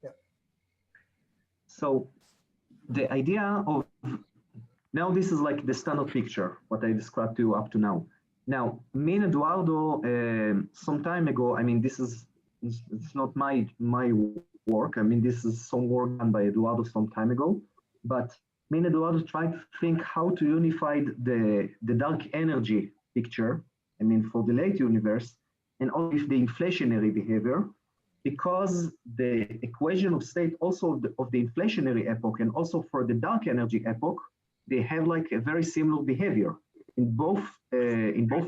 Yeah. So the idea of, now this is like the standard picture, what I described to you up to now. Now, me and Eduardo, some time ago, I mean, it's not my work. I mean, this is some work done by Eduardo some time ago, but me and Eduardo tried to think how to unify the dark energy picture, I mean, for the late universe, and all with the inflationary behavior, because the equation of state also of the inflationary epoch and also for the dark energy epoch, they have like a very similar behavior. In both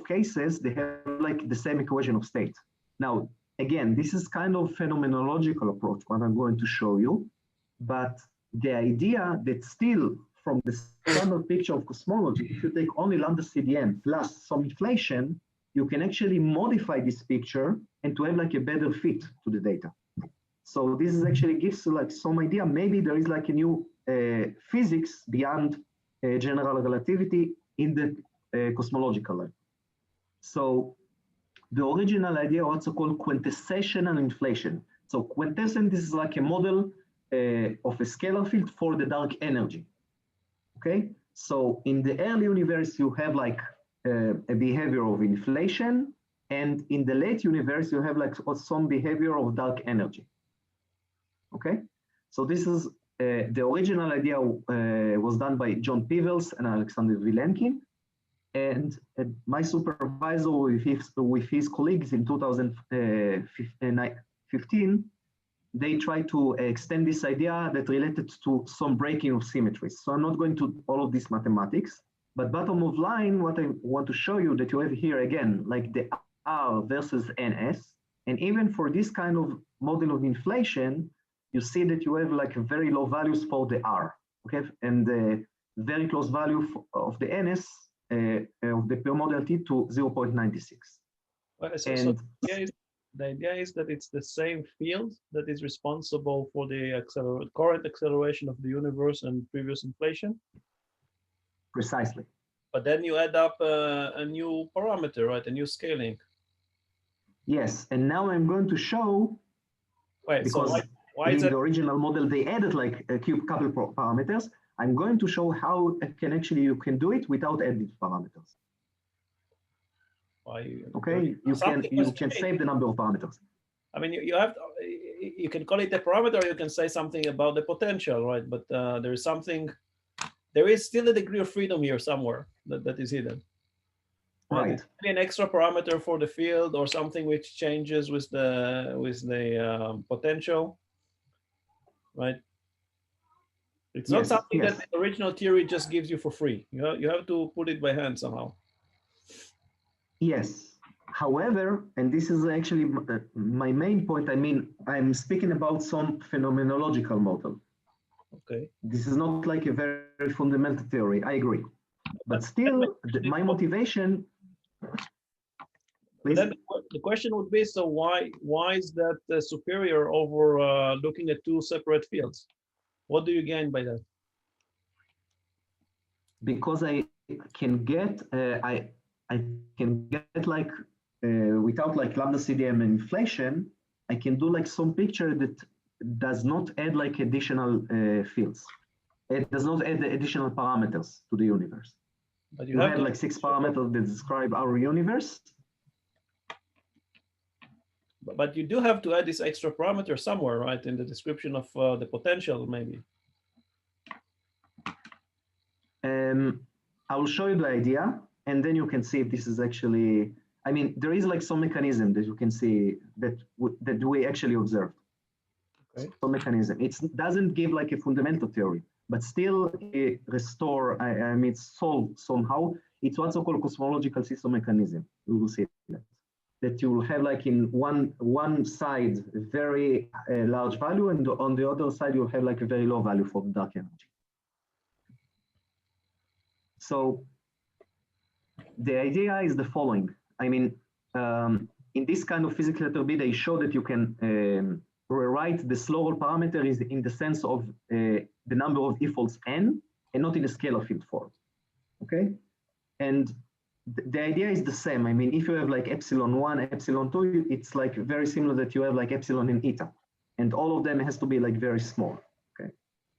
cases, they have like the same equation of state. Now, again, this is kind of phenomenological approach, what I'm going to show you, but the idea that still from the standard picture of cosmology, if you take only lambda CDM plus some inflation, you can actually modify this picture and to have like a better fit to the data. So this is actually gives you like some idea. Maybe there is like a new physics beyond general relativity in the cosmological level. So the original idea also called quintessential inflation. So quintessential, this is like a model of a scalar field for the dark energy. Okay, so in the early universe, you have like a behavior of inflation, and in the late universe, you have like some behavior of dark energy. Okay, so this is the original idea was done by John Peebles and Alexander Vilenkin, and my supervisor with his colleagues in 2015, they try to extend this idea that related to some breaking of symmetries. So I'm not going to all of this mathematics, but bottom of line, what I want to show you that you have here again, like the R versus NS. And even for this kind of model of inflation, you see that you have like very low values for the R, okay? And the very close value of the NS of the per model T to 0.96. Well, so the idea is that it's the same field that is responsible for the current acceleration of the universe and previous inflation. Precisely. But then you add up a new parameter, right? A new scaling. Yes, and now I'm going to show. Wait, because so why in is it? the original model they added like a couple parameters. I'm going to show how you can do it without adding parameters. Okay, you can save the number of parameters. I mean, you can call it a parameter, or you can say something about the potential, right? But there is still a degree of freedom here somewhere that is hidden. Right. An extra parameter for the field or something which changes with the potential, right? It's not something that the original theory just gives you for free. You have to put it by hand somehow. Yes. However, and this is actually my main point, I mean, I'm speaking about some phenomenological model. Okay. This is not like a very fundamental theory, I agree. But still, my motivation... But then the question would be, so why is that superior over looking at two separate fields? What do you gain by that? Because I can get like without like lambda CDM and inflation, I can do like some picture that does not add like additional fields. It does not add the additional parameters to the universe. But you have like 6 parameters that describe our universe. But you do have to add this extra parameter somewhere, right? In the description of the potential, maybe. I will show you the idea, and then you can see if this is actually, I mean, there is like some mechanism that you can see that we actually observed. Okay. Some mechanism. It doesn't give like a fundamental theory, but still restore, I mean, solve somehow. It's what's called cosmological system mechanism. We will see that you will have like in one side a very large value, and on the other side you'll have like a very low value for the dark energy. So the idea is the following. I mean, in this kind of physics letter B, they show that you can rewrite the slow roll parameter is in the sense of the number of e-folds n, and not in a scalar field form. Okay, and the idea is the same. I mean, if you have like epsilon1, epsilon2, it's like very similar that you have like epsilon and eta, and all of them has to be like very small. Okay,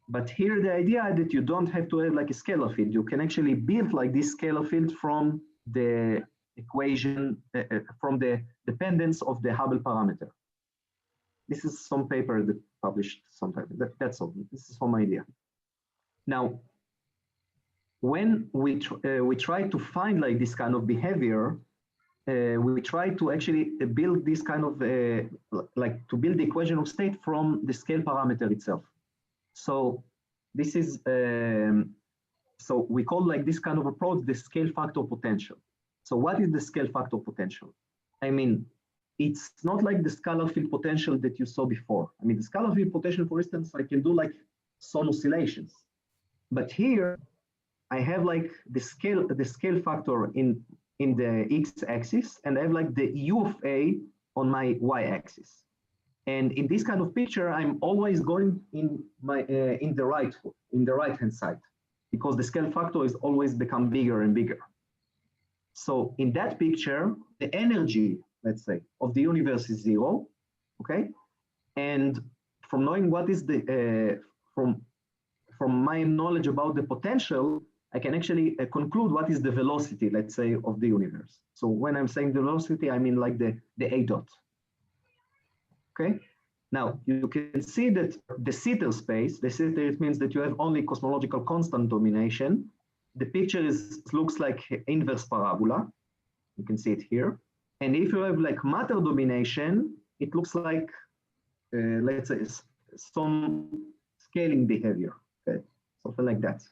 but here the idea that you don't have to have like a scalar field. You can actually build like this scalar field from the equation, from the dependence of the Hubble parameter. This is some paper that published sometime. That's all. This is some idea. Now, when we try to find like this kind of behavior, we try to actually build this kind of like to build the equation of state from the scale parameter itself. So this is so we call like this kind of approach the scale factor potential. So what is the scale factor potential? I mean, it's not like the scalar field potential that you saw before. I mean, the scalar field potential, for instance, I can do like some oscillations, but here I have like the scale factor in the x-axis, and I have like the u of a on my y-axis. And in this kind of picture, I'm always going in my in the right hand side, because the scale factor is always become bigger and bigger. So in that picture, the energy, let's say, of the universe is 0, okay? And from knowing what is the from my knowledge about the potential, I can actually conclude what is the velocity, let's say, of the universe. So when I'm saying the velocity, I mean like the a dot. Okay. Now you can see that the Sitter space, the Sitter, it means that you have only cosmological constant domination. The picture looks like inverse parabola. You can see it here. And if you have like matter domination, it looks like, let's say, some scaling behavior, okay? Something like that.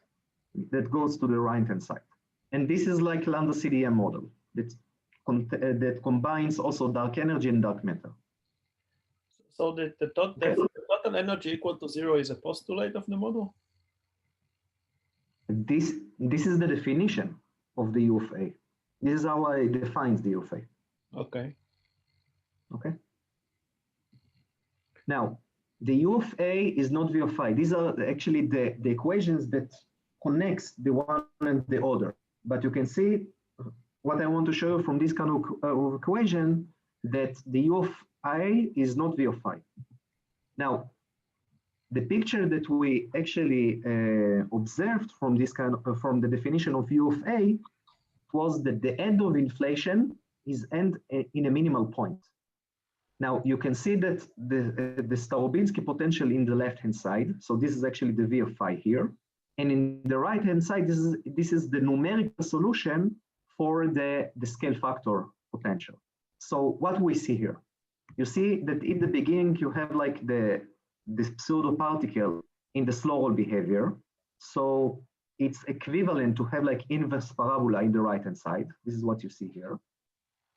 That goes to the right-hand side. And this is like lambda CDM model. That's that combines also dark energy and dark matter. So the total energy equal to 0 is a postulate of the model? This is the definition of the U of A. This is how I define the U of A. Okay. Okay. Now, the U of A is not V of I. These are actually the equations that connects the one and the other. But you can see what I want to show you from this kind of equation, that the U of I is not V of I. Now, the picture that we actually observed from this kind of, from the definition of U of A was that the end of inflation is end in a minimal point. Now you can see that the Starobinsky potential in the left-hand side. So this is actually the V of I here. And in the right-hand side, this is the numerical solution for the scale factor potential. So what we see here, you see that in the beginning, you have like the pseudo particle in the slow roll behavior. So it's equivalent to have like inverse parabola in the right-hand side. This is what you see here.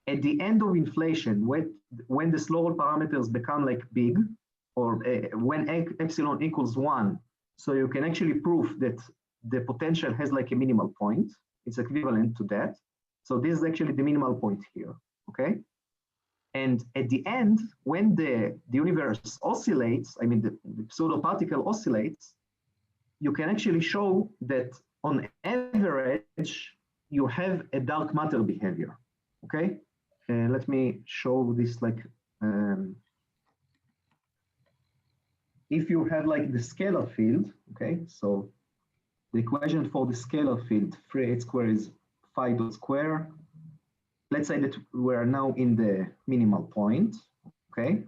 At the end of inflation, when the slow roll parameters become like big, or when epsilon equals 1, so you can actually prove that the potential has like a minimal point. It's equivalent to that. So this is actually the minimal point here, okay? And at the end, when the universe oscillates, I mean the pseudo particle oscillates, you can actually show that on average, you have a dark matter behavior, okay? Let me show this like, if you have like the scalar field, okay? So the equation for the scalar field, 3h squared is phi dot square. Let's say that we're now in the minimal point, okay?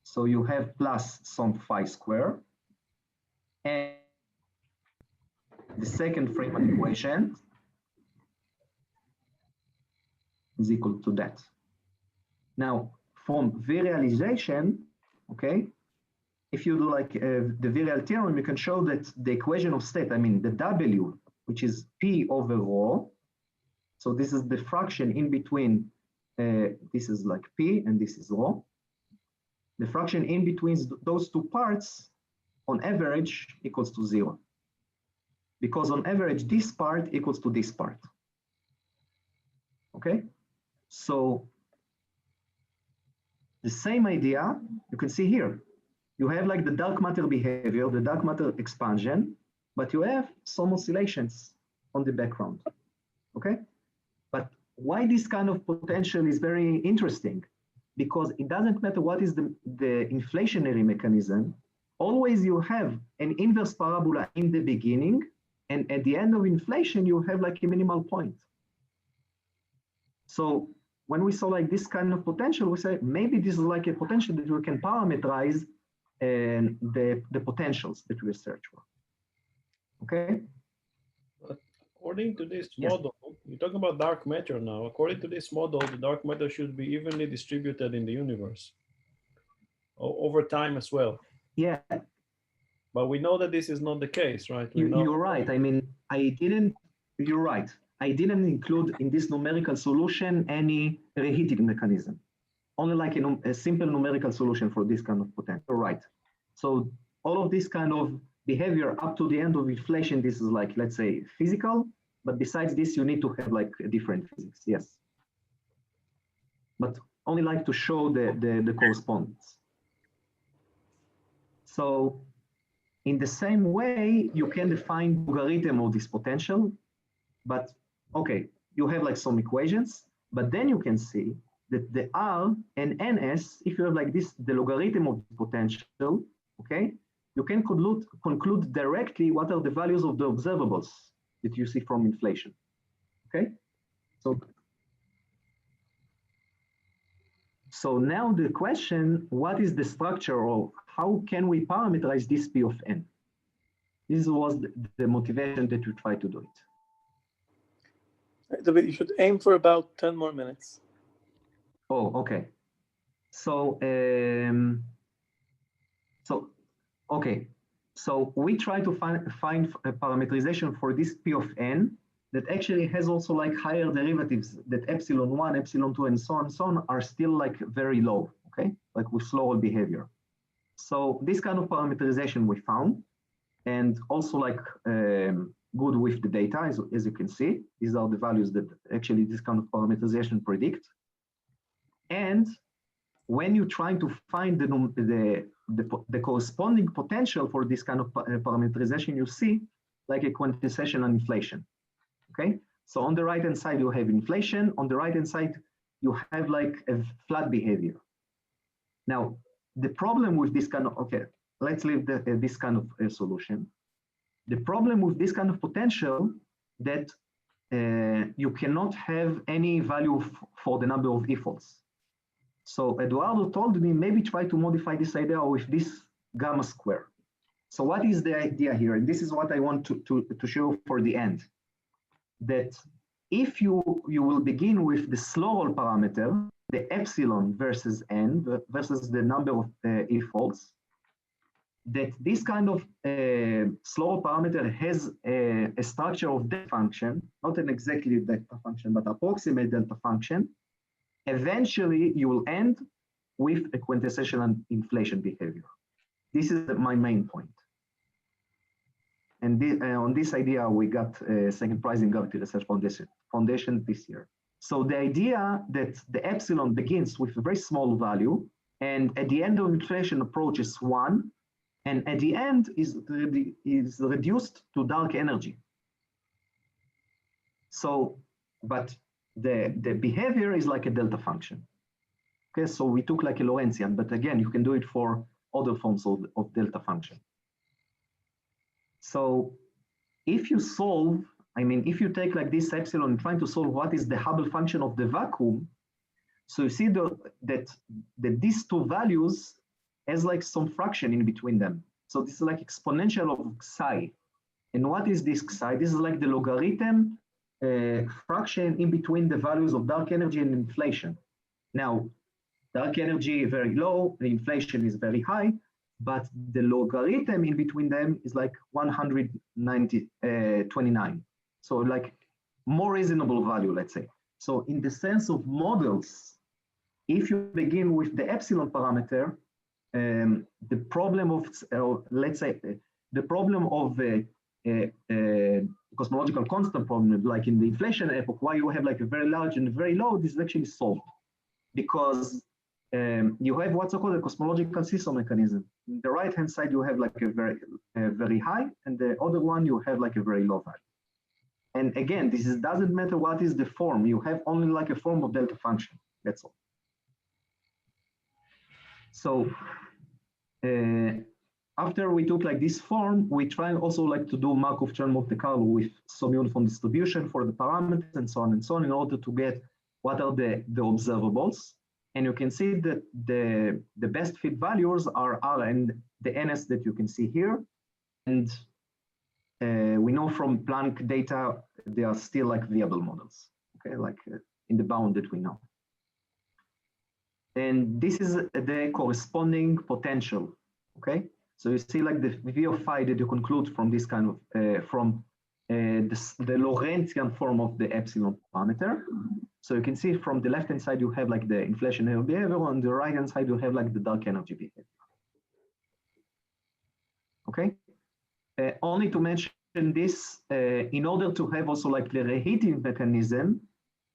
So you have plus some phi square. And the second Freeman equation is equal to that. Now, from virialization, okay, if you do like the virial theorem, you can show that the equation of state, I mean the W, which is P over rho, so this is the fraction in between, this is like P and this is rho. The fraction in between those two parts on average equals to 0. Because on average, this part equals to this part. Okay? So the same idea you can see here. You have like the dark matter behavior, the dark matter expansion, but you have some oscillations on the background. Okay? But why this kind of potential is very interesting? Because it doesn't matter what is the inflationary mechanism, always you have an inverse parabola in the beginning, and at the end of inflation, you have like a minimal point. So when we saw like this kind of potential, we say maybe this is like a potential that we can parameterize the potentials that we search for. Okay? But according to this model, you're talking about dark matter now. According to this model, the dark matter should be evenly distributed in the universe over time as well. Yeah. But we know that this is not the case, right? You're right. I mean, you're right. I didn't include in this numerical solution any reheating mechanism. Only like a simple numerical solution for this kind of potential, right? So all of this kind of behavior up to the end of inflation, this is like, let's say, physical, but besides this, you need to have like a different physics, yes. But only like to show the correspondence. So in the same way, you can define logarithm of this potential, but okay, you have like some equations, but then you can see that the R and NS, if you have like this, the logarithm of the potential, okay, you can conclude directly what are the values of the observables that you see from inflation, okay? So now the question, what is the structure, or how can we parameterize this P of N? This was the motivation that we try to do it. David, you should aim for about 10 more minutes. Oh, okay. So, okay. So we try to find a parameterization for this P of N that actually has also like higher derivatives, that epsilon 1, epsilon 2, and so on are still like very low, okay? Like with slower behavior. So this kind of parameterization we found, and also like good with the data, as you can see. These are the values that actually this kind of parameterization predict. And when you're trying to find the corresponding potential for this kind of parameterization, you see like a quintessential inflation, okay? So on the right-hand side, you have inflation. On the right-hand side, you have like a flat behavior. Now, the problem with this kind of, okay, let's leave this kind of solution. The problem with this kind of potential that you cannot have any value for the number of e-faults. So Eduardo told me, maybe try to modify this idea with this gamma square. So what is the idea here? And this is what I want to show for the end. That if you will begin with the slower parameter, the epsilon versus n versus the number of e-faults, that this kind of slower parameter has a structure of delta function, not an exactly delta function, but approximate delta function. Eventually, you will end with a quintessential inflation behavior. This is my main point. And on this idea, we got a second prize in Gravity Research Foundation this year. So the idea that the epsilon begins with a very small value, and at the end of inflation approaches 1, and at the end is reduced to dark energy. So, but the behavior is like a delta function. Okay, so we took like a Lorentzian, but again, you can do it for other forms of delta function. So if you solve, I mean, if you take like this epsilon and trying to solve what is the Hubble function of the vacuum, so you see that these two values has like some fraction in between them. So this is like exponential of Chay. And what is this Chay? This is like the logarithm fraction in between the values of dark energy and inflation. Now, dark energy is very low, the inflation is very high, but the logarithm in between them is like 129. So like more reasonable value, let's say. So in the sense of models, if you begin with the epsilon parameter, the problem of, let's say, the problem of cosmological constant problem, like in the inflation epoch, why you have like a very large and very low, this is actually solved. Because you have what's called a cosmological seesaw mechanism. On the right-hand side, you have like a very high, and the other one, you have like a very low value. And again, this doesn't matter what is the form. You have only like a form of delta function. That's all. So after we took like this form, we try also like to do Markov-Chern Monte Carlo with some uniform distribution for the parameters and so on in order to get what are the observables. And you can see that the best fit values are R and the NS that you can see here. And we know from Planck data, they are still like viable models, okay, like in the bound that we know. And this is the corresponding potential, okay? So you see like the V of phi that you conclude from this kind of, the Lorentzian form of the epsilon parameter. So you can see from the left-hand side, you have like the inflationary behavior. On the right-hand side, you have like the dark energy behavior. Okay? Only to mention this, in order to have also like the reheating mechanism,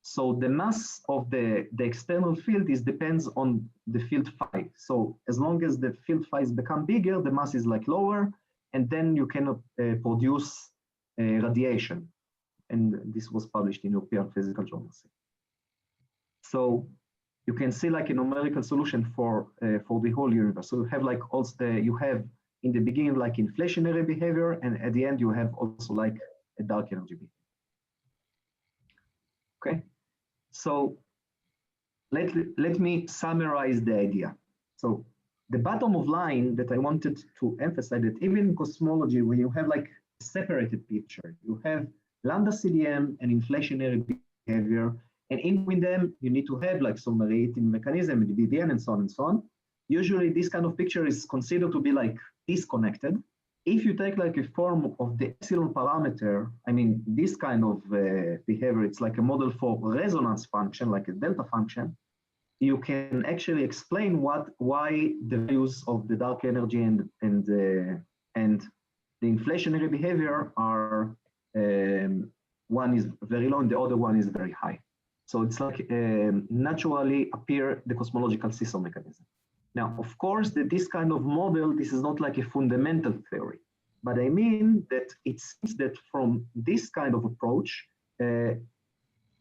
so the mass of the external field depends on the field phi. So as long as the field phi become bigger, the mass is like lower, and then you cannot produce radiation. And this was published in European Physical Journal. So you can see like a numerical solution for the whole universe. So you have like also you have in the beginning like inflationary behavior, and at the end you have also like a dark energy behavior. Okay, so let me summarize the idea. So the bottom of line that I wanted to emphasize that even in cosmology, when you have like a separated picture, you have lambda CDM and inflationary behavior, and in between them, you need to have like some radiating mechanism, the BBN and so on and so on. Usually this kind of picture is considered to be like disconnected. if you take like a form of the epsilon parameter, I mean, this kind of behavior, it's like a model for resonance function, like a delta function, you can actually explain why the values of the dark energy and the inflationary behavior are, one is very low and the other one is very high. So it's like naturally appear the cosmological seesaw mechanism. Now, of course, this kind of model, this is not like a fundamental theory, but I mean that it seems that from this kind of approach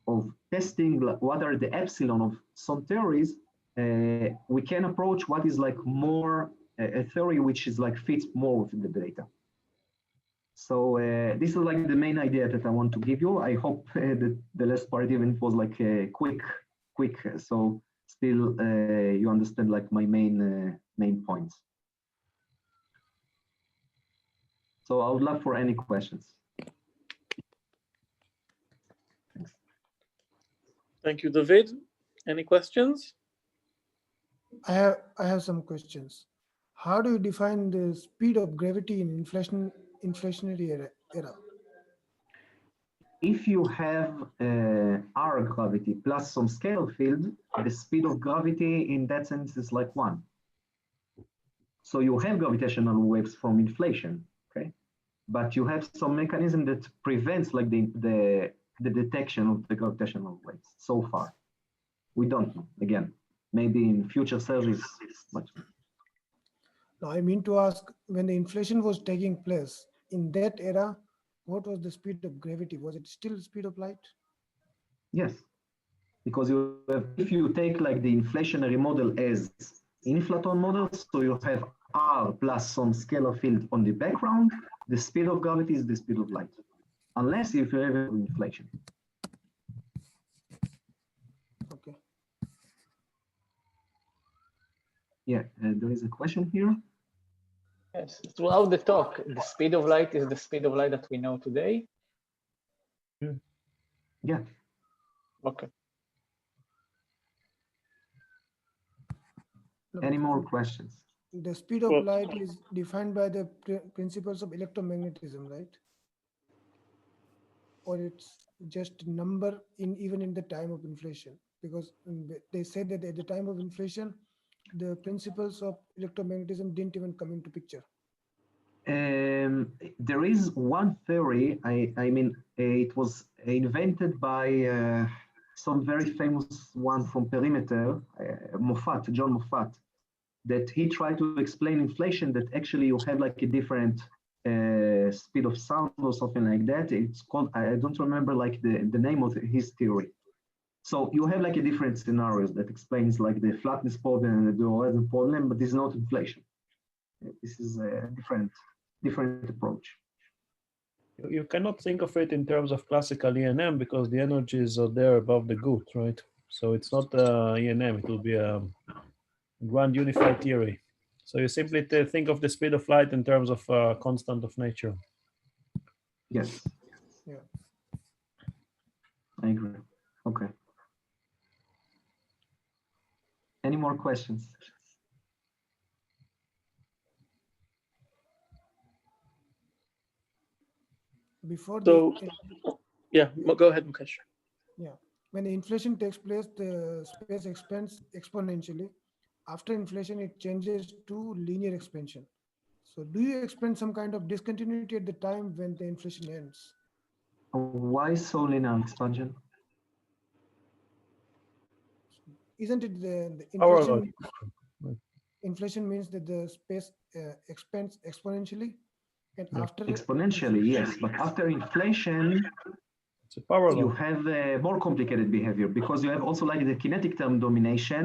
of testing what are the epsilon of some theories, we can approach what is like more a theory which is like fits more with the data. So this is like the main idea that I want to give you. I hope that the last part even was like quick. So still you understand like my main points. So I would love for any questions. Thanks. Thank you, David. Any questions? I have some questions. How do you define the speed of gravity in inflationary era? If you have R gravity plus some scalar field, the speed of gravity in that sense is like 1. So you have gravitational waves from inflation, okay? But you have some mechanism that prevents like the detection of the gravitational waves so far. We don't know, again, maybe in future surveys much. Now, I mean to ask, when the inflation was taking place in that era, what was the speed of gravity? Was it still the speed of light? Yes, because you have, if you take like the inflationary model as inflaton model, so you have R plus some scalar field on the background, the speed of gravity is the speed of light, unless if you have inflation. Okay. Yeah, there is a question here. Yes, throughout the talk, the speed of light is the speed of light that we know today. Yeah. Okay. Any more questions? The speed of light is defined by the principles of electromagnetism, right? Or it's just number even in the time of inflation? Because they said that at the time of inflation, the principles of electromagnetism didn't even come into picture. There is one theory, I mean, it was invented by some very famous one from perimeter, John Moffat, that he tried to explain inflation, that actually you have like a different speed of sound or something like that. It's called, I don't remember like the name of his theory. So you have like a different scenarios that explains like the flatness problem and the horizon problem, but this is not inflation. This is a different approach. You cannot think of it in terms of classical ENM because the energies are there above the GUT, right? So it's not ENM, it will be a grand unified theory. So you simply think of the speed of light in terms of constant of nature. Yes. Yeah. I agree. Okay. Any more questions? Before So, the, yeah, go ahead, Mukesh. yeah, when the inflation takes place, the space expands exponentially. After inflation, it changes to linear expansion. So do you expect some kind of discontinuity at the time when the inflation ends? Why so linear expansion? Isn't it the Our inflation? Lord. Inflation means that the space expands exponentially, and Yeah. after Exponentially, yes, but after inflation, It's a power you law. have a more complicated behavior because you have also like the kinetic term domination,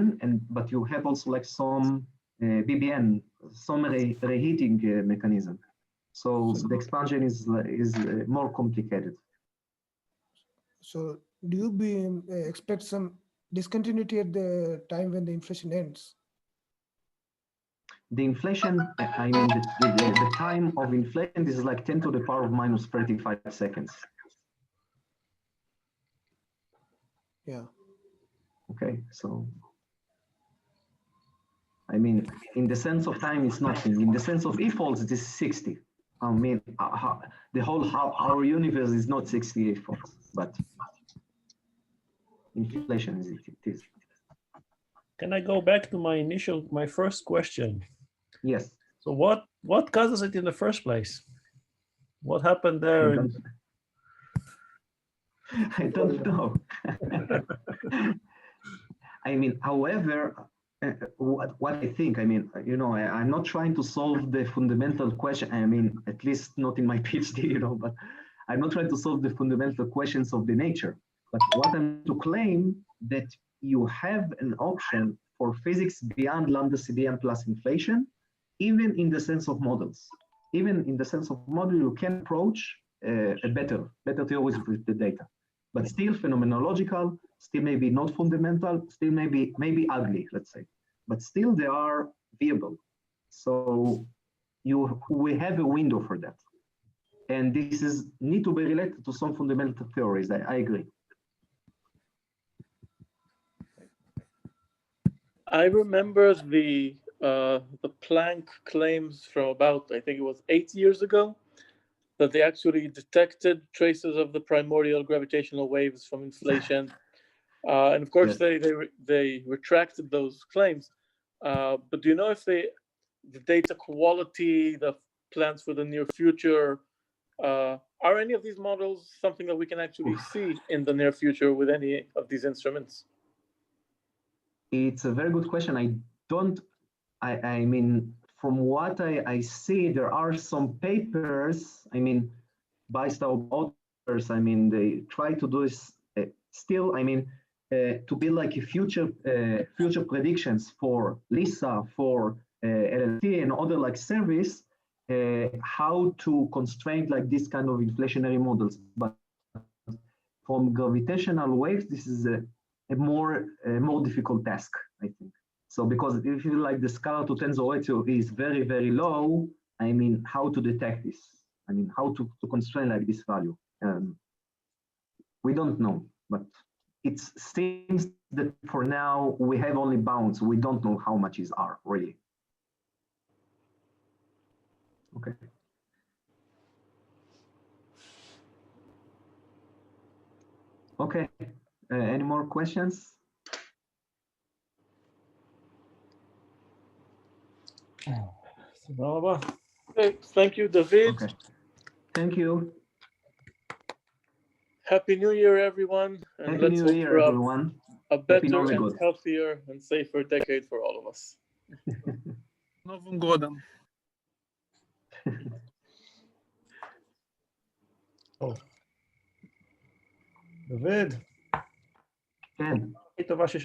but you have also like some BBN, some reheating mechanism. So the expansion is more complicated. So do you expect some discontinuity at the time when the inflation ends? The inflation, I mean, the time of inflation, this is like 10 to the power of minus 35 seconds. Yeah. Okay, so, I mean, in the sense of time, it's nothing. In the sense of e-folds, it is 60. I mean, our universe is not 68 folds, but inflation is it is. Can I go back to my first question? Yes. So what causes it in the first place? What happened there? I don't know. I mean, however, what I think, I mean, you know, I'm not trying to solve the fundamental question. I mean, at least not in my PhD, you know, but I'm not trying to solve the fundamental questions of the nature. But what I'm to claim that you have an option for physics beyond lambda CDM plus inflation, even in the sense of models. Even in the sense of model, you can approach a better theories with the data. But still phenomenological, still maybe not fundamental, still maybe ugly, let's say. But still they are viable. So we have a window for that. And this is need to be related to some fundamental theories. I agree. I remember the Planck claims from about, I think it was 8 years ago, that they actually detected traces of the primordial gravitational waves from inflation. And of course, Yes. they retracted those claims. But do you know if the data quality, the plans for the near future, are any of these models something that we can actually see in the near future with any of these instruments? It's a very good question. I mean, from what I see, there are some papers, I mean, by some authors, I mean, they try to do this still, I mean, to build like a future predictions for LISA, for LLT and other like service, how to constrain like this kind of inflationary models. But from gravitational waves, this is a more difficult task, I think. So because if you like the scalar to tensor ratio is very, very low, I mean, how to detect this? I mean, how to constrain like this value? We don't know, but it seems that for now we have only bounds. We don't know how much is R really. Okay. Okay. Any more questions? Okay, thank you, David. Okay. Thank you. Happy New Year, everyone. And Happy let's New hope Year, for everyone. a better Happy and God. healthier and safer decade for all of us. Novum Godam. דוד, כן. הכי טובה שיש